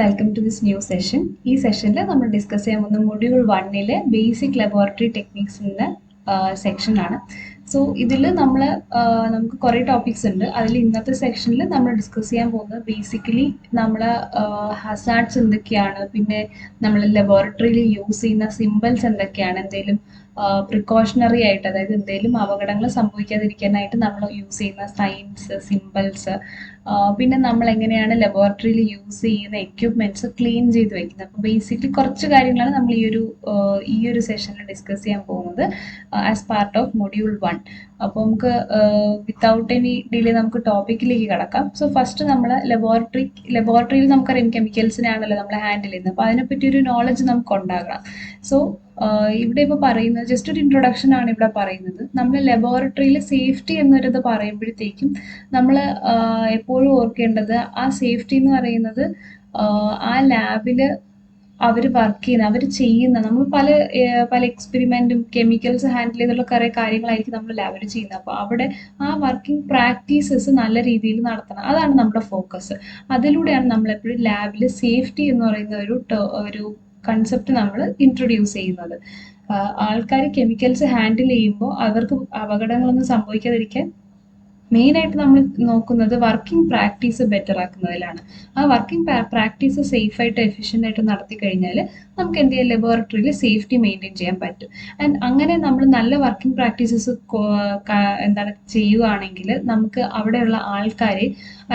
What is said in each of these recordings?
Welcome to this new session. ഈ സെഷനിൽ നമ്മൾ ഡിസ്കസ് ചെയ്യാൻ പോകുന്ന മൊഡ്യൂൾ 1 ബേസിക് ലബോറട്ടറി ടെക്നിക്സിൻ്റെ സെക്ഷനാണ്. സോ ഇതിൽ നമുക്ക് കുറേ ടോപ്പിക്സ് ഉണ്ട്. അതിൽ ഇന്നത്തെ സെക്ഷനിൽ നമ്മൾ ഡിസ്കസ് ചെയ്യാൻ പോകുന്നത് ബേസിക്കലി നമ്മൾ ഹസാർഡ്സ് എന്തൊക്കെയാണ്, പിന്നെ നമ്മൾ ലബോറട്ടറിയിൽ യൂസ് ചെയ്യുന്ന സിമ്പിൾസ് എന്തൊക്കെയാണ്, എന്തെങ്കിലും പ്രിക്കോഷണറി ആയിട്ട്, അതായത് എന്തെങ്കിലും അപകടങ്ങൾ സംഭവിക്കാതിരിക്കാനായിട്ട് നമ്മൾ യൂസ് ചെയ്യുന്ന സൈൻസ്, സിമ്പിൾസ്, പിന്നെ നമ്മൾ എങ്ങനെയാണ് ലബോറട്ടറിയിൽ യൂസ് ചെയ്യുന്ന എക്യുപ്മെന്റ്സ് ക്ലീൻ ചെയ്ത് വെക്കുന്നത്. അപ്പോൾ ബേസിക്കലി കുറച്ച് കാര്യങ്ങളാണ് നമ്മൾ ഈ ഒരു സെഷനിൽ ഡിസ്കസ് ചെയ്യാൻ പോകുന്നത് ആസ് പാർട്ട് ഓഫ് മൊഡ്യൂൾ 1. അപ്പോൾ നമുക്ക് വിത്തൗട്ട് എനി ഡിലേ നമുക്ക് ടോപ്പിക്കിലേക്ക് കടക്കാം. സോ ഫസ്റ്റ് നമ്മൾ ലബോറട്ടറിയിൽ നമുക്കറിയാം കെമിക്കൽസിനാണല്ലോ നമ്മൾ ഹാൻഡിൽ ചെയ്യുന്നത്. അപ്പോൾ അതിനെപ്പറ്റി ഒരു നോളജ് നമുക്ക് ഉണ്ടാകണം. സോ ഇവിടെ ഇപ്പോൾ പറയുന്നത് ജസ്റ്റ് ഒരു ഇൻട്രൊഡക്ഷൻ ആണ് ഇവിടെ പറയുന്നത്. നമ്മൾ ലബോറട്ടറിയിൽ സേഫ്റ്റി എന്നൊരിത് പറയുമ്പോഴത്തേക്കും നമ്മൾ എപ്പോഴും ഓർക്കേണ്ടത് ആ സേഫ്റ്റി എന്ന് പറയുന്നത് ആ ലാബിൽ അവർ നമ്മൾ പല എക്സ്പെരിമെന്റും കെമിക്കൽസ് ഹാൻഡിൽ ചെയ്തുള്ള കുറേ കാര്യങ്ങളായിരിക്കും നമ്മൾ ലാബിൽ ചെയ്യുന്നത്. അപ്പോൾ അവിടെ ആ വർക്കിംഗ് പ്രാക്ടീസസ് നല്ല രീതിയിൽ നടത്തണം. അതാണ് നമ്മുടെ ഫോക്കസ്. അതിലൂടെയാണ് നമ്മളെപ്പോഴും ലാബിൽ സേഫ്റ്റി എന്ന് പറയുന്ന ഒരു കൺസെപ്റ്റ് നമ്മൾ ഇൻട്രൊഡ്യൂസ് ചെയ്യുന്നത്. ആൾക്കാർ കെമിക്കൽസ് ഹാൻഡിൽ ചെയ്യുമ്പോൾ അവർക്ക് അപകടങ്ങളൊന്നും സംഭവിക്കാതിരിക്കാൻ മെയിനായിട്ട് നമ്മൾ നോക്കുന്നത് വർക്കിംഗ് പ്രാക്ടീസ് ബെറ്റർ ആക്കുന്നതിലാണ്. ആ വർക്കിംഗ് പ്രാക്ടീസ് സേഫായിട്ട് എഫിഷ്യൻ്റ് ആയിട്ട് നടത്തി കഴിഞ്ഞാൽ നമുക്ക് എന്ത് ചെയ്യാം, ലബോറട്ടറിയിൽ സേഫ്റ്റി മെയിൻറ്റെയിൻ ചെയ്യാൻ പറ്റും. ആൻഡ് അങ്ങനെ നമ്മൾ നല്ല വർക്കിംഗ് പ്രാക്ടീസസ് ചെയ്യുകയാണെങ്കിൽ നമുക്ക് അവിടെയുള്ള ആൾക്കാരെ,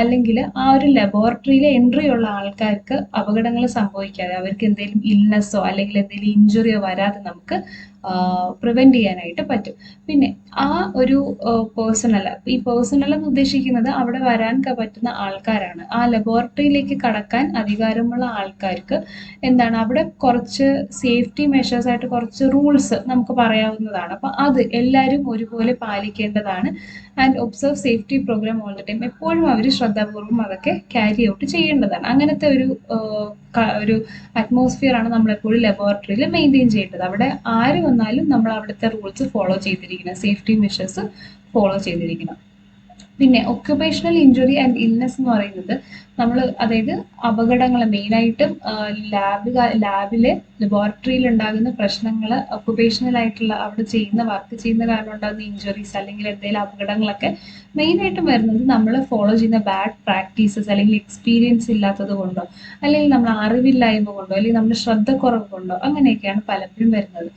അല്ലെങ്കിൽ ആ ഒരു ലബോറട്ടറിയിലെ എൻട്രി ഉള്ള ആൾക്കാർക്ക് അപകടങ്ങൾ സംഭവിക്കാതെ, അവർക്ക് എന്തെങ്കിലും ഇൽനെസ്സോ അല്ലെങ്കിൽ എന്തെങ്കിലും ഇഞ്ചുറിയോ വരാതെ നമുക്ക് പ്രിവെന്റ് ചെയ്യാനായിട്ട് പറ്റും. പിന്നെ ആ ഒരു ഈ പേഴ്സണൽ എന്ന് ഉദ്ദേശിക്കുന്നത് അവിടെ വരാൻ പറ്റുന്ന ആൾക്കാരാണ്. ആ ലബോറട്ടറിയിലേക്ക് കടക്കാൻ അധികാരമുള്ള ആൾക്കാർക്ക് അവിടെ കുറച്ച് സേഫ്റ്റി മെഷേഴ്സ് ആയിട്ട് കുറച്ച് റൂൾസ് നമുക്ക് പറയാവുന്നതാണ്. അപ്പൊ അത് എല്ലാവരും ഒരുപോലെ പാലിക്കേണ്ടതാണ്. And observe safety program all the time. എപ്പോഴും അവർ ശ്രദ്ധാപൂർവ്വം അതൊക്കെ ക്യാരി ഔട്ട് ചെയ്യേണ്ടതാണ്. അങ്ങനത്തെ ഒരു അറ്റ്മോസ്ഫിയർ ആണ് നമ്മളെപ്പോഴും ലബോറട്ടറിയിൽ മെയിൻറ്റെയിൻ ചെയ്യേണ്ടത്. അവിടെ ആര് വന്നാലും നമ്മൾ അവിടുത്തെ റൂൾസ് ഫോളോ ചെയ്തിരിക്കണം, സേഫ്റ്റി മെഷേഴ്സ് ഫോളോ ചെയ്തിരിക്കണം. പിന്നെ ഒക്യുപേഷണൽ ഇഞ്ചുറി ആൻഡ് ഇൽനെസ് എന്ന് പറയുന്നത് അതായത് അപകടങ്ങൾ മെയിനായിട്ടും ലാബിലെ ലബോറട്ടറിയിൽ ഉണ്ടാകുന്ന പ്രശ്നങ്ങൾ, ഒക്യുപേഷണൽ ആയിട്ടുള്ള അവിടെ വർക്ക് ചെയ്യുന്ന കാരണം ഉണ്ടാകുന്ന ഇഞ്ചുറീസ് അല്ലെങ്കിൽ എന്തെങ്കിലും അപകടങ്ങളൊക്കെ മെയിനായിട്ടും വരുന്നത് നമ്മൾ ഫോളോ ചെയ്യുന്ന ബാഡ് പ്രാക്ടീസസ്, അല്ലെങ്കിൽ എക്സ്പീരിയൻസ് ഇല്ലാത്തത് കൊണ്ടോ, അല്ലെങ്കിൽ നമ്മൾ അറിവില്ലായ്മ കൊണ്ടോ, അല്ലെങ്കിൽ നമ്മുടെ ശ്രദ്ധക്കുറവ് കൊണ്ടോ, അങ്ങനെയൊക്കെയാണ് പലപ്പോഴും വരുന്നത്.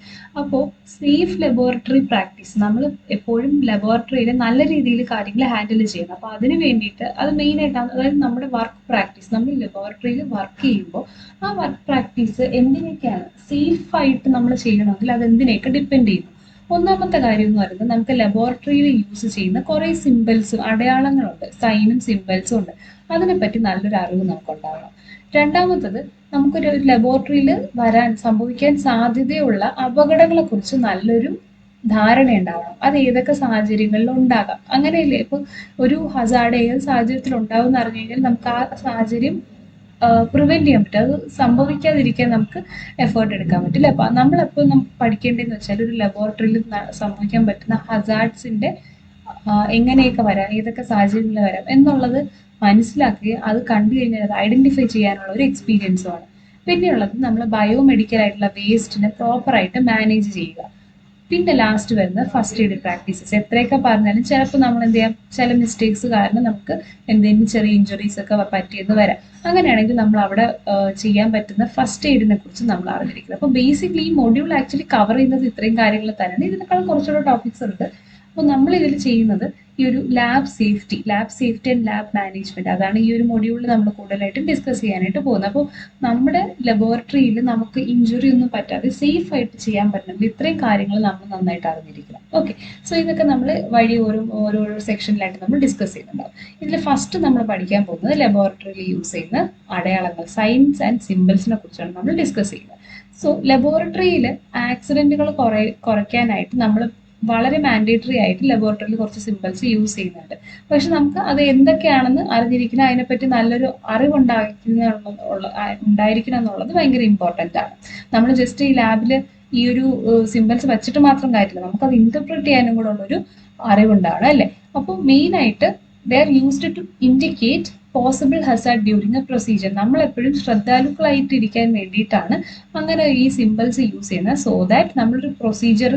അപ്പോൾ സേഫ് ലബോറട്ടറി പ്രാക്ടീസ്, നമ്മൾ എപ്പോഴും ലബോറട്ടറിയിൽ നല്ല രീതിയിൽ കാര്യങ്ങൾ ഹാൻഡിൽ ചെയ്യണം. അപ്പോൾ അതിന് വേണ്ടിയിട്ട് അത് മെയിനായിട്ടാണ്, അതായത് നമ്മുടെ വർക്ക് പ്രാക്ടീസ്, നമ്മൾ ലബോറട്ടറിയിൽ വർക്ക് ചെയ്യുമ്പോൾ ആ വർക്ക് പ്രാക്ടീസ് എന്തിനൊക്കെയാണ് സേഫായിട്ട് നമ്മൾ ചെയ്യണമെങ്കിൽ അത് എന്തിനെയൊക്കെ ഡിപ്പെൻഡ് ചെയ്യുന്നു. ഒന്നാമത്തെ കാര്യം എന്ന് പറയുന്നത് നമുക്ക് ലബോറട്ടറിയിൽ യൂസ് ചെയ്യുന്ന കുറേ സിമ്പിൾസും അടയാളങ്ങളുണ്ട്, സൈനും സിമ്പിൾസും ഉണ്ട്. അതിനെപ്പറ്റി നല്ലൊരു അറിവ് നമുക്കുണ്ടാകണം. രണ്ടാമത്തത്, നമുക്കൊരു ലബോറട്ടറിയിൽ സംഭവിക്കാൻ സാധ്യതയുള്ള അപകടങ്ങളെ കുറിച്ച് നല്ലൊരു ധാരണ ഉണ്ടാവണം. അത് ഏതൊക്കെ സാഹചര്യങ്ങളിൽ ഉണ്ടാകാം, അങ്ങനെയല്ലേ. ഇപ്പൊ ഒരു ഹസാർഡ് ഏത് സാഹചര്യത്തിൽ ഉണ്ടാവും എന്ന് അറിഞ്ഞു കഴിഞ്ഞാൽ നമുക്ക് ആ സാഹചര്യം പ്രിവെന്റ് ചെയ്യാൻ പറ്റും. അത് സംഭവിക്കാതിരിക്കാൻ നമുക്ക് എഫേർട്ട് എടുക്കാൻ പറ്റില്ല. അപ്പൊ നമ്മളെപ്പോൾ നമുക്ക് പഠിക്കേണ്ടതെന്ന് വെച്ചാൽ ഒരു ലബോറട്ടറിയിൽ സംഭവിക്കാൻ പറ്റുന്ന ഹസാർഡ്സിന്റെ എങ്ങനെയൊക്കെ വരാം, ഏതൊക്കെ സാഹചര്യങ്ങളിൽ വരാം എന്നുള്ളത് മനസ്സിലാക്കുകയും അത് കണ്ടു കഴിഞ്ഞാൽ അത് ഐഡന്റിഫൈ ചെയ്യാനുള്ള ഒരു എക്സ്പീരിയൻസുമാണ്. പിന്നെയുള്ളത് നമ്മൾ ബയോമെഡിക്കൽ ആയിട്ടുള്ള വേസ്റ്റിനെ പ്രോപ്പറായിട്ട് മാനേജ് ചെയ്യുക. പിന്നെ ലാസ്റ്റ് വരുന്ന ഫസ്റ്റ് എയ്ഡ് പ്രാക്ടീസസ്. എത്രയൊക്കെ പറഞ്ഞാലും ചിലപ്പോൾ നമ്മൾ എന്ത് ചെയ്യാം, ചില മിസ്റ്റേക്സ് കാരണം നമുക്ക് എന്തെങ്കിലും ചെറിയ ഇഞ്ചുറീസ് ഒക്കെ പറ്റിയെന്ന് വരാം. അങ്ങനെയാണെങ്കിൽ നമ്മൾ അവിടെ ചെയ്യാൻ പറ്റുന്ന ഫസ്റ്റ് എയ്ഡിനെ കുറിച്ച് നമ്മൾ അറിഞ്ഞിരിക്കുന്നത്. അപ്പോൾ ബേസിക്കലി ഈ മൊഡ്യൂൾ ആക്ച്വലി കവർ ചെയ്യുന്നത് ഇത്രയും കാര്യങ്ങൾ തന്നെയാണ്. ഇതിനേക്കാൾ കുറച്ചുകൂടെ ടോപ്പിക്സ് ഉണ്ട്. അപ്പോൾ നമ്മൾ ഇതിൽ ചെയ്യുന്നത് ഈ ഒരു lab safety and lab management, അതാണ് ഈ ഒരു മൊഡ്യൂളിൽ നമ്മൾ കൂടുതലായിട്ടും ഡിസ്കസ് ചെയ്യാനായിട്ട് പോകുന്നത്. അപ്പോൾ നമ്മുടെ ലബോറട്ടറിയിൽ നമുക്ക് ഇഞ്ചുറി ഒന്നും പറ്റാതെ സേഫ് ആയിട്ട് ചെയ്യാൻ പറ്റുന്നത് ഇത്രയും കാര്യങ്ങൾ നമ്മൾ നന്നായിട്ട് അറിഞ്ഞിരിക്കണം. ഓക്കെ, സോ ഇതൊക്കെ നമ്മൾ ഓരോ സെക്ഷനിലായിട്ട് നമ്മൾ ഡിസ്കസ് ചെയ്യുന്നുണ്ടാവും. ഇതിൽ ഫസ്റ്റ് നമ്മൾ പഠിക്കാൻ പോകുന്നത് ലബോറട്ടറിയിൽ യൂസ് ചെയ്യുന്ന അടയാളങ്ങൾ, സൈൻസ് ആൻഡ് സിമ്പിൾസിനെ കുറിച്ചാണ് നമ്മൾ ഡിസ്കസ് ചെയ്യുന്നത്. സോ ലബോറട്ടറിയിൽ ആക്സിഡന്റുകൾ കുറയ്ക്കാനായിട്ട് നമ്മൾ വളരെ മാൻഡേറ്ററി ആയിട്ട് ലബോറട്ടറിയിൽ കുറച്ച് സിമ്പിൾസ് യൂസ് ചെയ്യുന്നുണ്ട്. പക്ഷെ നമുക്ക് അത് എന്തൊക്കെയാണെന്ന് അറിഞ്ഞിരിക്കണം, അതിനെപ്പറ്റി നല്ലൊരു ഉണ്ടായിരിക്കണം എന്നുള്ളത് ഭയങ്കര ഇമ്പോർട്ടൻ്റ് ആണ്. നമ്മൾ ജസ്റ്റ് ഈ ലാബിൽ ഈ ഒരു സിമ്പിൾസ് വെച്ചിട്ട് മാത്രം കാര്യമില്ല, നമുക്കത് ഇന്റർപ്രറ്റ് ചെയ്യാനും കൂടെ ഉള്ളൊരു അറിവുണ്ടാവണം, അല്ലേ. അപ്പോൾ മെയിനായിട്ട് they are used to indicate possible Hazard during A procedure. നമ്മൾ എപ്പോഴും ശ്രദ്ധാലുക്കളായിട്ടിരിക്കാൻ വേണ്ടിയിട്ടാണ് അങ്ങനെ ഈ സിമ്പിൾസ് യൂസ് ചെയ്യുന്നത്. സോ ദാറ്റ് നമ്മളൊരു പ്രൊസീജിയർ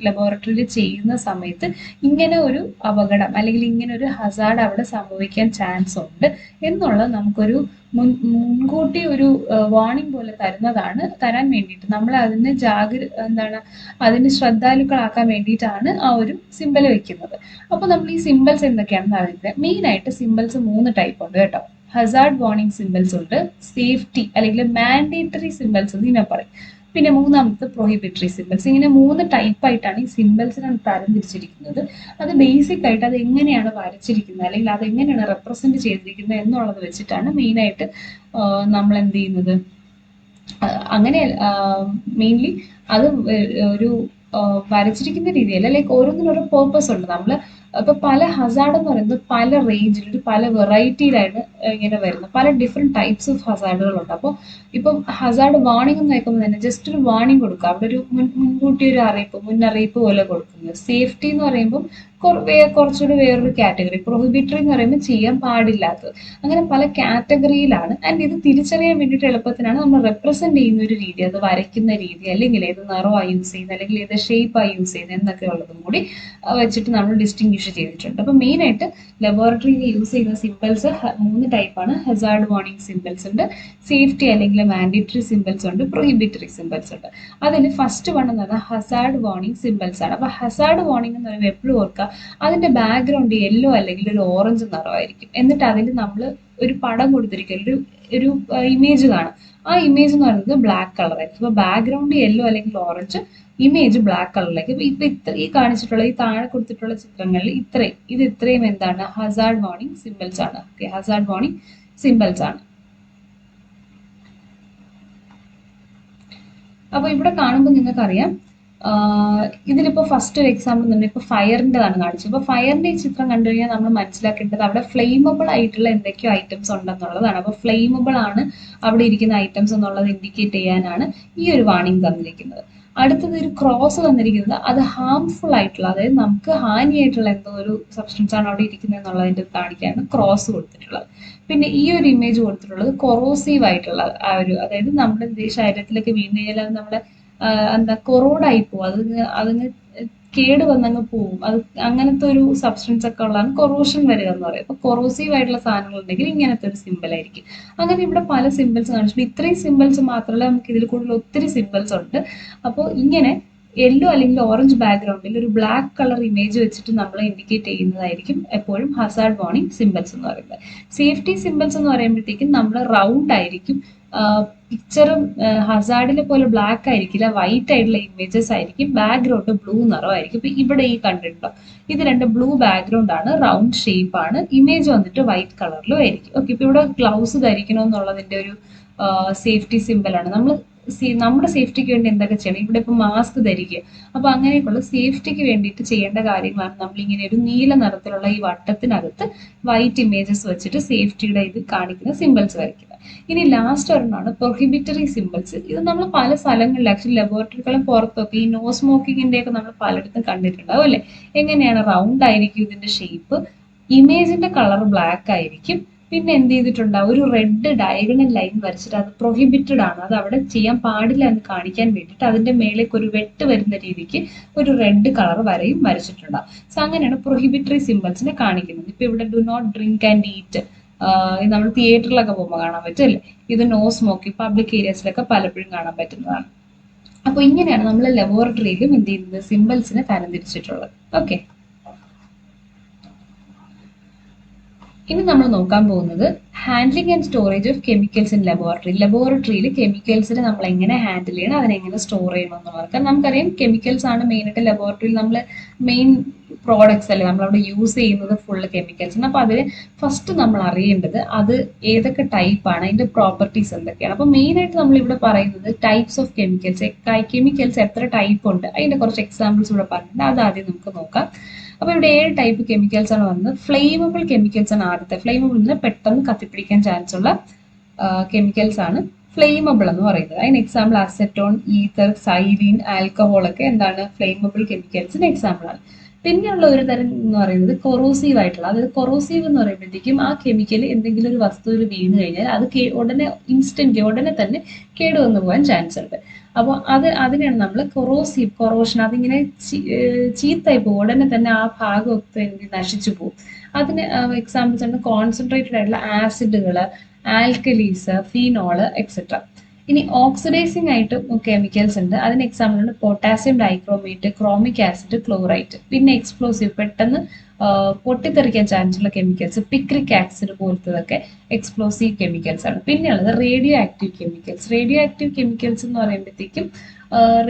ലബോറട്ടറിയിൽ ചെയ്യുന്ന സമയത്ത് ഇങ്ങനെ ഒരു അപകടം അല്ലെങ്കിൽ ഇങ്ങനെ ഒരു ഹസാർഡ് അവിടെ സംഭവിക്കാൻ ചാൻസ് ഉണ്ട് എന്നുള്ളത് നമുക്കൊരു മുൻകൂട്ടി ഒരു വാർണിംഗ് പോലെ തരാൻ വേണ്ടിയിട്ട് നമ്മൾ അതിന് അതിന് ശ്രദ്ധാലുക്കളാക്കാൻ വേണ്ടിയിട്ടാണ് ആ ഒരു സിമ്പിൾ വെക്കുന്നത്. അപ്പോൾ നമ്മൾ ഈ സിമ്പിൾസ് എന്തൊക്കെയാണെന്ന് അറിയുന്നത്. മെയിൻ ആയിട്ട് സിമ്പിൾസ് 3 ടൈപ്പ് ഉണ്ട് കേട്ടോ. ഹസാർഡ് വാർണിംഗ് സിമ്പിൾസ് ഉണ്ട്, സേഫ്റ്റി അല്ലെങ്കിൽ മാൻഡേറ്ററി സിമ്പിൾസ് എന്ന് ഇതിനെ പറയും, പിന്നെ മൂന്നാമത്തെ പ്രൊഹിബിറ്ററി സിമ്പിൾസ്. ഇങ്ങനെ 3 ടൈപ്പായിട്ടാണ് ഈ സിമ്പിൾസിനെ തരംതിരിച്ചിരിക്കുന്നത്. അത് ബേസിക് ആയിട്ട് അത് എങ്ങനെയാണ് വരച്ചിരിക്കുന്നത് അല്ലെങ്കിൽ അത് എങ്ങനെയാണ് റെപ്രസെന്റ് ചെയ്തിരിക്കുന്നത് എന്നുള്ളത് വെച്ചിട്ടാണ് മെയിനായിട്ട് നമ്മൾ എന്ത് ചെയ്യുന്നത്. അങ്ങനെ മെയിൻലി അത് ഒരു വരച്ചിരിക്കുന്ന രീതിയല്ല, ലൈക്ക് ഓരോന്നിനും ഓരോ പേർപ്പസ് ഉണ്ട്. നമ്മൾ ഇപ്പൊ പല ഹസാർഡ് എന്ന് പറയുന്നത് പല റേഞ്ചിൽ പല വെറൈറ്റിയിലാണ് ഇങ്ങനെ വരുന്നത്. പല ഡിഫറെന്റ് ടൈപ്സ് ഓഫ് ഹസാർഡുകളുണ്ട്. അപ്പോൾ ഇപ്പം ഹസാർഡ് വാർണിംഗ് എന്ന് കേൾക്കുമ്പോൾ തന്നെ ജസ്റ്റ് ഒരു വാർണിംഗ് കൊടുക്കുക, അവിടെ ഒരു മുൻകൂട്ടി ഒരു മുന്നറിയിപ്പ് പോലെ കൊടുക്കുന്നത്. സേഫ്റ്റി എന്ന് പറയുമ്പോൾ കുറച്ചുകൂടി വേറൊരു കാറ്റഗറി. പ്രൊഹിബിറ്ററി എന്ന് പറയുമ്പോൾ ചെയ്യാൻ പാടില്ലാത്തത്. അങ്ങനെ പല കാറ്റഗറിയിലാണ്. ആൻഡ് ഇത് തിരിച്ചറിയാൻ വേണ്ടിയിട്ട് എളുപ്പത്തിനാണ് നമ്മൾ റെപ്രസെന്റ് ചെയ്യുന്ന ഒരു രീതി, അത് വരയ്ക്കുന്ന രീതി, അല്ലെങ്കിൽ ഏത് നിറമാണ് യൂസ് ചെയ്യുന്നത് അല്ലെങ്കിൽ ഏത് ഷേപ്പാണ് യൂസ് ചെയ്യുന്നത് എന്നൊക്കെ ഉള്ളതും കൂടി വെച്ചിട്ട് നമ്മൾ ഡിസ്റ്റിങ്വിഷ് ചെയ്തിട്ടുണ്ട്. അപ്പൊ മെയിൻ ആയിട്ട് ലബോറട്ടറിയിൽ യൂസ് ചെയ്യുന്ന സിമ്പിൾസ് 3 ടൈപ്പാണ്. ഹസാർഡ് വാർണിംഗ് സിമ്പിൾസ് ഉണ്ട്, സേഫ്റ്റി അല്ലെങ്കിൽ മാൻഡേറ്ററി സിമ്പിൾസ് ഉണ്ട്, പ്രൊഹിബിറ്ററി സിമ്പിൾസ് ഉണ്ട്. അതിൽ ഫസ്റ്റ് വൺ എന്ന് പറഞ്ഞാൽ ഹസാർഡ് വാർണിംഗ് സിമ്പിൾസ് ആണ്. അപ്പൊ ഹസാർഡ് വാർണിംഗ് എന്ന് പറയുമ്പോൾ എപ്പോഴും ഓർക്കുക, അതിന്റെ ബാക്ക്ഗ്രൗണ്ട് യെല്ലോ അല്ലെങ്കിൽ ഒരു ഓറഞ്ച് നിറമായിരിക്കും. എന്നിട്ട് അതിൽ നമ്മൾ ഒരു പടം കൊടുത്തിരിക്കും, ഒരു ഇമേജ് കാണാം. ആ ഇമേജ് എന്ന് പറയുന്നത് ബ്ലാക്ക് കളർ ആയിരിക്കും. അപ്പൊ ബാക്ക്ഗ്രൗണ്ട് യെല്ലോ അല്ലെങ്കിൽ ഓറഞ്ച്, ഇമേജ് ബ്ലാക്ക് കളറിലേക്ക്. ഇപ്പൊ ഈ കാണിച്ചിട്ടുള്ള ഈ താഴെ കൊടുത്തിട്ടുള്ള ചിത്രങ്ങളിൽ ഇത്രയും എന്താണ് ഹസാർഡ് വാർണിംഗ് സിമ്പിൾസ് ആണ്. ഓക്കെ, ഹസാർഡ് വാർണിംഗ് സിമ്പിൾസ് ആണ്. അപ്പൊ ഇവിടെ കാണുമ്പോൾ നിങ്ങൾക്കറിയാം, ഇതിലിപ്പോ ഫസ്റ്റ് ഒരു എക്സാമ്പിൾ തന്നെ ഇപ്പൊ ഫയറിൻ്റെതാണ് കാണിച്ചത്. അപ്പൊ ഫയറിന്റെ ഈ ചിത്രം കണ്ടു കഴിഞ്ഞാൽ നമ്മൾ മനസ്സിലാക്കേണ്ടത് അവിടെ ഫ്ലെയിമബിൾ ആയിട്ടുള്ള എന്തൊക്കെയോ ഐറ്റംസ് ഉണ്ടെന്നുള്ളതാണ്. അപ്പൊ ഫ്ലെയിമബിൾ ആണ് അവിടെ ഇരിക്കുന്ന ഐറ്റംസ് എന്നുള്ളത് ഇൻഡിക്കേറ്റ് ചെയ്യാനാണ് ഈ ഒരു വാർണിംഗ് തന്നിരിക്കുന്നത്. അടുത്തത് ഒരു ക്രോസ് തന്നിരിക്കുന്നത്, അത് ഹാംഫുൾ ആയിട്ടുള്ള, അതായത് നമുക്ക് ഹാനിയായിട്ടുള്ള എന്തോ ഒരു സബ്സ്റ്റൻസ് ആണ് അവിടെ ഇരിക്കുന്നത് എന്നുള്ളതിന്റെ കാണിക്കാനാണ് ക്രോസ് കൊടുത്തിട്ടുള്ളത്. പിന്നെ ഈ ഒരു ഇമേജ് കൊടുത്തിട്ടുള്ളത് കൊറോസീവ് ആയിട്ടുള്ള ആ ഒരു, അതായത് നമ്മുടെ ശരീരത്തിലേക്ക് വീണ് കഴിഞ്ഞാൽ അത് നമ്മുടെ കൊറോഡായി പോകും, അതിന് കേട് വന്നങ്ങ് പോവും. അത് അങ്ങനത്തെ ഒരു സബ്സ്റ്റൻസ് ഒക്കെ ഉള്ളതാണ് കൊറോഷൻ വരിക എന്ന് പറയും. അപ്പൊ കൊറോസീവ് ആയിട്ടുള്ള സാധനങ്ങൾ ഉണ്ടെങ്കിൽ ഇങ്ങനത്തെ ഒരു സിമ്പിൾ ആയിരിക്കും. അങ്ങനെ ഇവിടെ പല സിമ്പിൾസ് കാണിച്ചിട്ടുണ്ട്. ഇത്രയും സിമ്പിൾസ് മാത്രമല്ല, നമുക്ക് ഇതിൽ കൂടുതൽ ഒത്തിരി സിമ്പിൾസ് ഉണ്ട്. അപ്പോൾ ഇങ്ങനെ യെല്ലോ അല്ലെങ്കിൽ ഓറഞ്ച് ബാക്ക്ഗ്രൗണ്ടിൽ ഒരു ബ്ലാക്ക് കളർ ഇമേജ് വെച്ചിട്ട് നമ്മൾ ഇൻഡിക്കേറ്റ് ചെയ്യുന്നതായിരിക്കും എപ്പോഴും ഹസാർഡ് വാർണിംഗ് സിമ്പിൾസ് എന്ന് പറയുന്നത്. സേഫ്റ്റി സിമ്പിൾസ് എന്ന് പറയുമ്പോഴത്തേക്കും നമ്മൾ റൗണ്ട് ആയിരിക്കും, പിക്ചറും ഹസാർഡിലെ പോലെ ബ്ലാക്ക് ആയിരിക്കില്ല, വൈറ്റ് ആയിട്ടുള്ള ഇമേജസ് ആയിരിക്കും, ബാക്ക്ഗ്രൗണ്ട് ബ്ലൂ നിറമായിരിക്കും. ഇപ്പൊ ഇവിടെ ഈ കണ്ടിട്ടുണ്ടോ, ഇത് രണ്ട് ബ്ലൂ ബാക്ക്ഗ്രൗണ്ട് ആണ്, റൗണ്ട് ഷേപ്പ് ആണ്, ഇമേജ് വന്നിട്ട് വൈറ്റ് കളറിലും ആയിരിക്കും. ഓക്കെ, ഇപ്പൊ ഇവിടെ ഗ്ലൗസ് ധരിക്കണമെന്നുള്ളതിന്റെ ഒരു സേഫ്റ്റി സിമ്പിൾ ആണ്. നമ്മുടെ സേഫ്റ്റിക്ക് വേണ്ടി എന്തൊക്കെ ചെയ്യണം, ഇവിടെ ഇപ്പൊ മാസ്ക് ധരിക്കുക. അപ്പൊ അങ്ങനെയൊക്കെയുള്ള സേഫ്റ്റിക്ക് വേണ്ടിയിട്ട് ചെയ്യേണ്ട കാര്യങ്ങളാണ് നമ്മൾ ഇങ്ങനെ ഒരു നീല നിറത്തിലുള്ള ഈ വട്ടത്തിനകത്ത് വൈറ്റ് ഇമേജസ് വെച്ചിട്ട് സേഫ്റ്റിയുടെ ഇത് കാണിക്കുന്ന സിമ്പിൾസ് വരയ്ക്കുന്നത്. ഇനി ലാസ്റ്റ് ഒരെണ്ണമാണ് പ്രൊഹിബിറ്ററി സിമ്പിൾസ്. ഇത് നമ്മൾ പല സ്ഥലങ്ങളിൽ ആക്ച്വലി ലബോറട്ടറികളും പുറത്തൊക്കെ ഈ നോ സ്മോക്കിങ്ങിന്റെ ഒക്കെ നമ്മൾ പലയിടത്തും കണ്ടിട്ടുണ്ടാവും അല്ലെ. എങ്ങനെയാണ്, റൗണ്ട് ആയിരിക്കും ഇതിന്റെ ഷേപ്പ്, ഇമേജിന്റെ കളർ ബ്ലാക്ക് ആയിരിക്കും, പിന്നെ എന്ത് ചെയ്തിട്ടുണ്ടാവും, ഒരു റെഡ് ഡയഗണൽ ലൈൻ വരച്ചിട്ട് അത് പ്രൊഹിബിറ്റഡ് ആണ്, അത് അവിടെ ചെയ്യാൻ പാടില്ല എന്ന് കാണിക്കാൻ വേണ്ടിയിട്ട് അതിന്റെ മേലേക്ക് ഒരു വെട്ട് വരുന്ന രീതിക്ക് ഒരു റെഡ് കളർ വരയും വരച്ചിട്ടുണ്ടാവും. സോ അങ്ങനെയാണ് പ്രൊഹിബിറ്ററി സിമ്പിൾസിനെ കാണിക്കുന്നത്. ഇപ്പൊ ഇവിടെ do not drink and eat, നമ്മൾ തിയേറ്ററിലൊക്കെ പോകുമ്പോൾ കാണാൻ പറ്റും അല്ലേ. ഇത് നോ സ്മോക്കിംഗ്, പബ്ലിക് ഏരിയസിലൊക്കെ പലപ്പോഴും കാണാൻ പറ്റുന്നതാണ്. അപ്പൊ ഇങ്ങനെയാണ് നമ്മൾ ലബോറട്ടറിയിലും എന്ത് ചെയ്യുന്നത്, സിമ്പിൾസിനെ തരംതിരിച്ചിട്ടുള്ളത്. ഓക്കെ, ഇനി നമ്മൾ നോക്കാൻ പോകുന്നത് handling and storage of chemicals in laboratory. ലബോറട്ടറിയിൽ കെമിക്കൽസിനെ നമ്മൾ എങ്ങനെ ഹാൻഡിൽ ചെയ്യണം, അതിനെങ്ങനെ സ്റ്റോർ ചെയ്യണം എന്നുള്ളത്. കാരണം നമുക്കറിയാം കെമിക്കൽസ് ആണ് മെയിനായിട്ട് ലബോറട്ടറിയിൽ നമ്മൾ മെയിൻ പ്രോഡക്ട്സ് അല്ലെ നമ്മളവിടെ യൂസ് ചെയ്യുന്നത് ഫുള്ള് കെമിക്കൽസ് ആണ്. അപ്പോൾ അതിൽ ഫസ്റ്റ് നമ്മൾ അറിയേണ്ടത് അത് ഏതൊക്കെ ടൈപ്പാണ്, അതിന്റെ പ്രോപ്പർട്ടീസ് എന്തൊക്കെയാണ്. അപ്പോൾ മെയിനായിട്ട് നമ്മൾ ഇവിടെ പറയുന്നത് ടൈപ്സ് ഓഫ് കെമിക്കൽസ്. കെമിക്കൽസ് എത്ര ടൈപ്പ് ഉണ്ട് അതിന്റെ കുറച്ച് എക്സാമ്പിൾസ് ഇവിടെ പറഞ്ഞിട്ടുണ്ട്, അത് ആദ്യം നമുക്ക് നോക്കാം. അപ്പൊ ഇവിടെ 7 ടൈപ്പ് കെമിക്കൽസ് ആണ് വന്നത്. ഫ്ലെയിമബിൾ കെമിക്കൽസ് ആണ് ആദ്യത്തെ. ഫ്ലെയിമബിൾ എന്ന് പെട്ടെന്ന് കത്തിപ്പിടിക്കാൻ ചാൻസ് ഉള്ള കെമിക്കൽസ് ആണ് ഫ്ലെയിമബിൾ എന്ന് പറയുന്നത്. അതിന് example acetone, ether, xylene, alcohol ഒക്കെ എന്താണ് ഫ്ലെയിമബിൾ കെമിക്കൽസിന് എക്സാമ്പിൾ ആണ്. പിന്നെയുള്ള ഒരു തരം എന്ന് പറയുന്നത് കൊറോസീവ് ആയിട്ടുള്ള, അതായത് കൊറോസീവ് എന്ന് പറയുമ്പോഴത്തേക്കും ആ കെമിക്കൽ എന്തെങ്കിലും ഒരു വസ്തുവിൽ വീണ് കഴിഞ്ഞാൽ അത് ഉടനെ ഉടനെ തന്നെ കേടുവന്നു പോകാൻ ചാൻസ് ഉണ്ട്. അപ്പോൾ അതിനെയാണ് നമ്മൾ കൊറോഷൻ, അതിങ്ങനെ ചീത്തായി പോകും, ഉടനെ തന്നെ ആ ഭാഗമൊക്കെ നശിച്ചു പോകും. അതിന് എക്സാമ്പിൾസ് ആണ് കോൺസെൻട്രേറ്റഡ് ആയിട്ടുള്ള ആസിഡുകൾ, ആൽക്കലീസ്, ഫീനോള് എക്സെട്ര. ഇനി ഓക്സിഡൈസിങ് ആയിട്ട് കെമിക്കൽസ് ഉണ്ട്. അതിന് എക്സാമ്പിൾ ആണ് potassium dichromate, chromic acid, chlorite. പിന്നെ എക്സ്പ്ലോസീവ്, പെട്ടെന്ന് പൊട്ടിത്തെറിക്കാൻ ചാൻസ് ഉള്ള കെമിക്കൽസ്, പിക്രിക് ആസിഡ് പോലത്തതൊക്കെ എക്സ്പ്ലോസീവ് കെമിക്കൽസ് ആണ്. പിന്നെയുള്ളത് radio active chemicals. Radio active chemicals എന്ന് പറയുമ്പോഴത്തേക്കും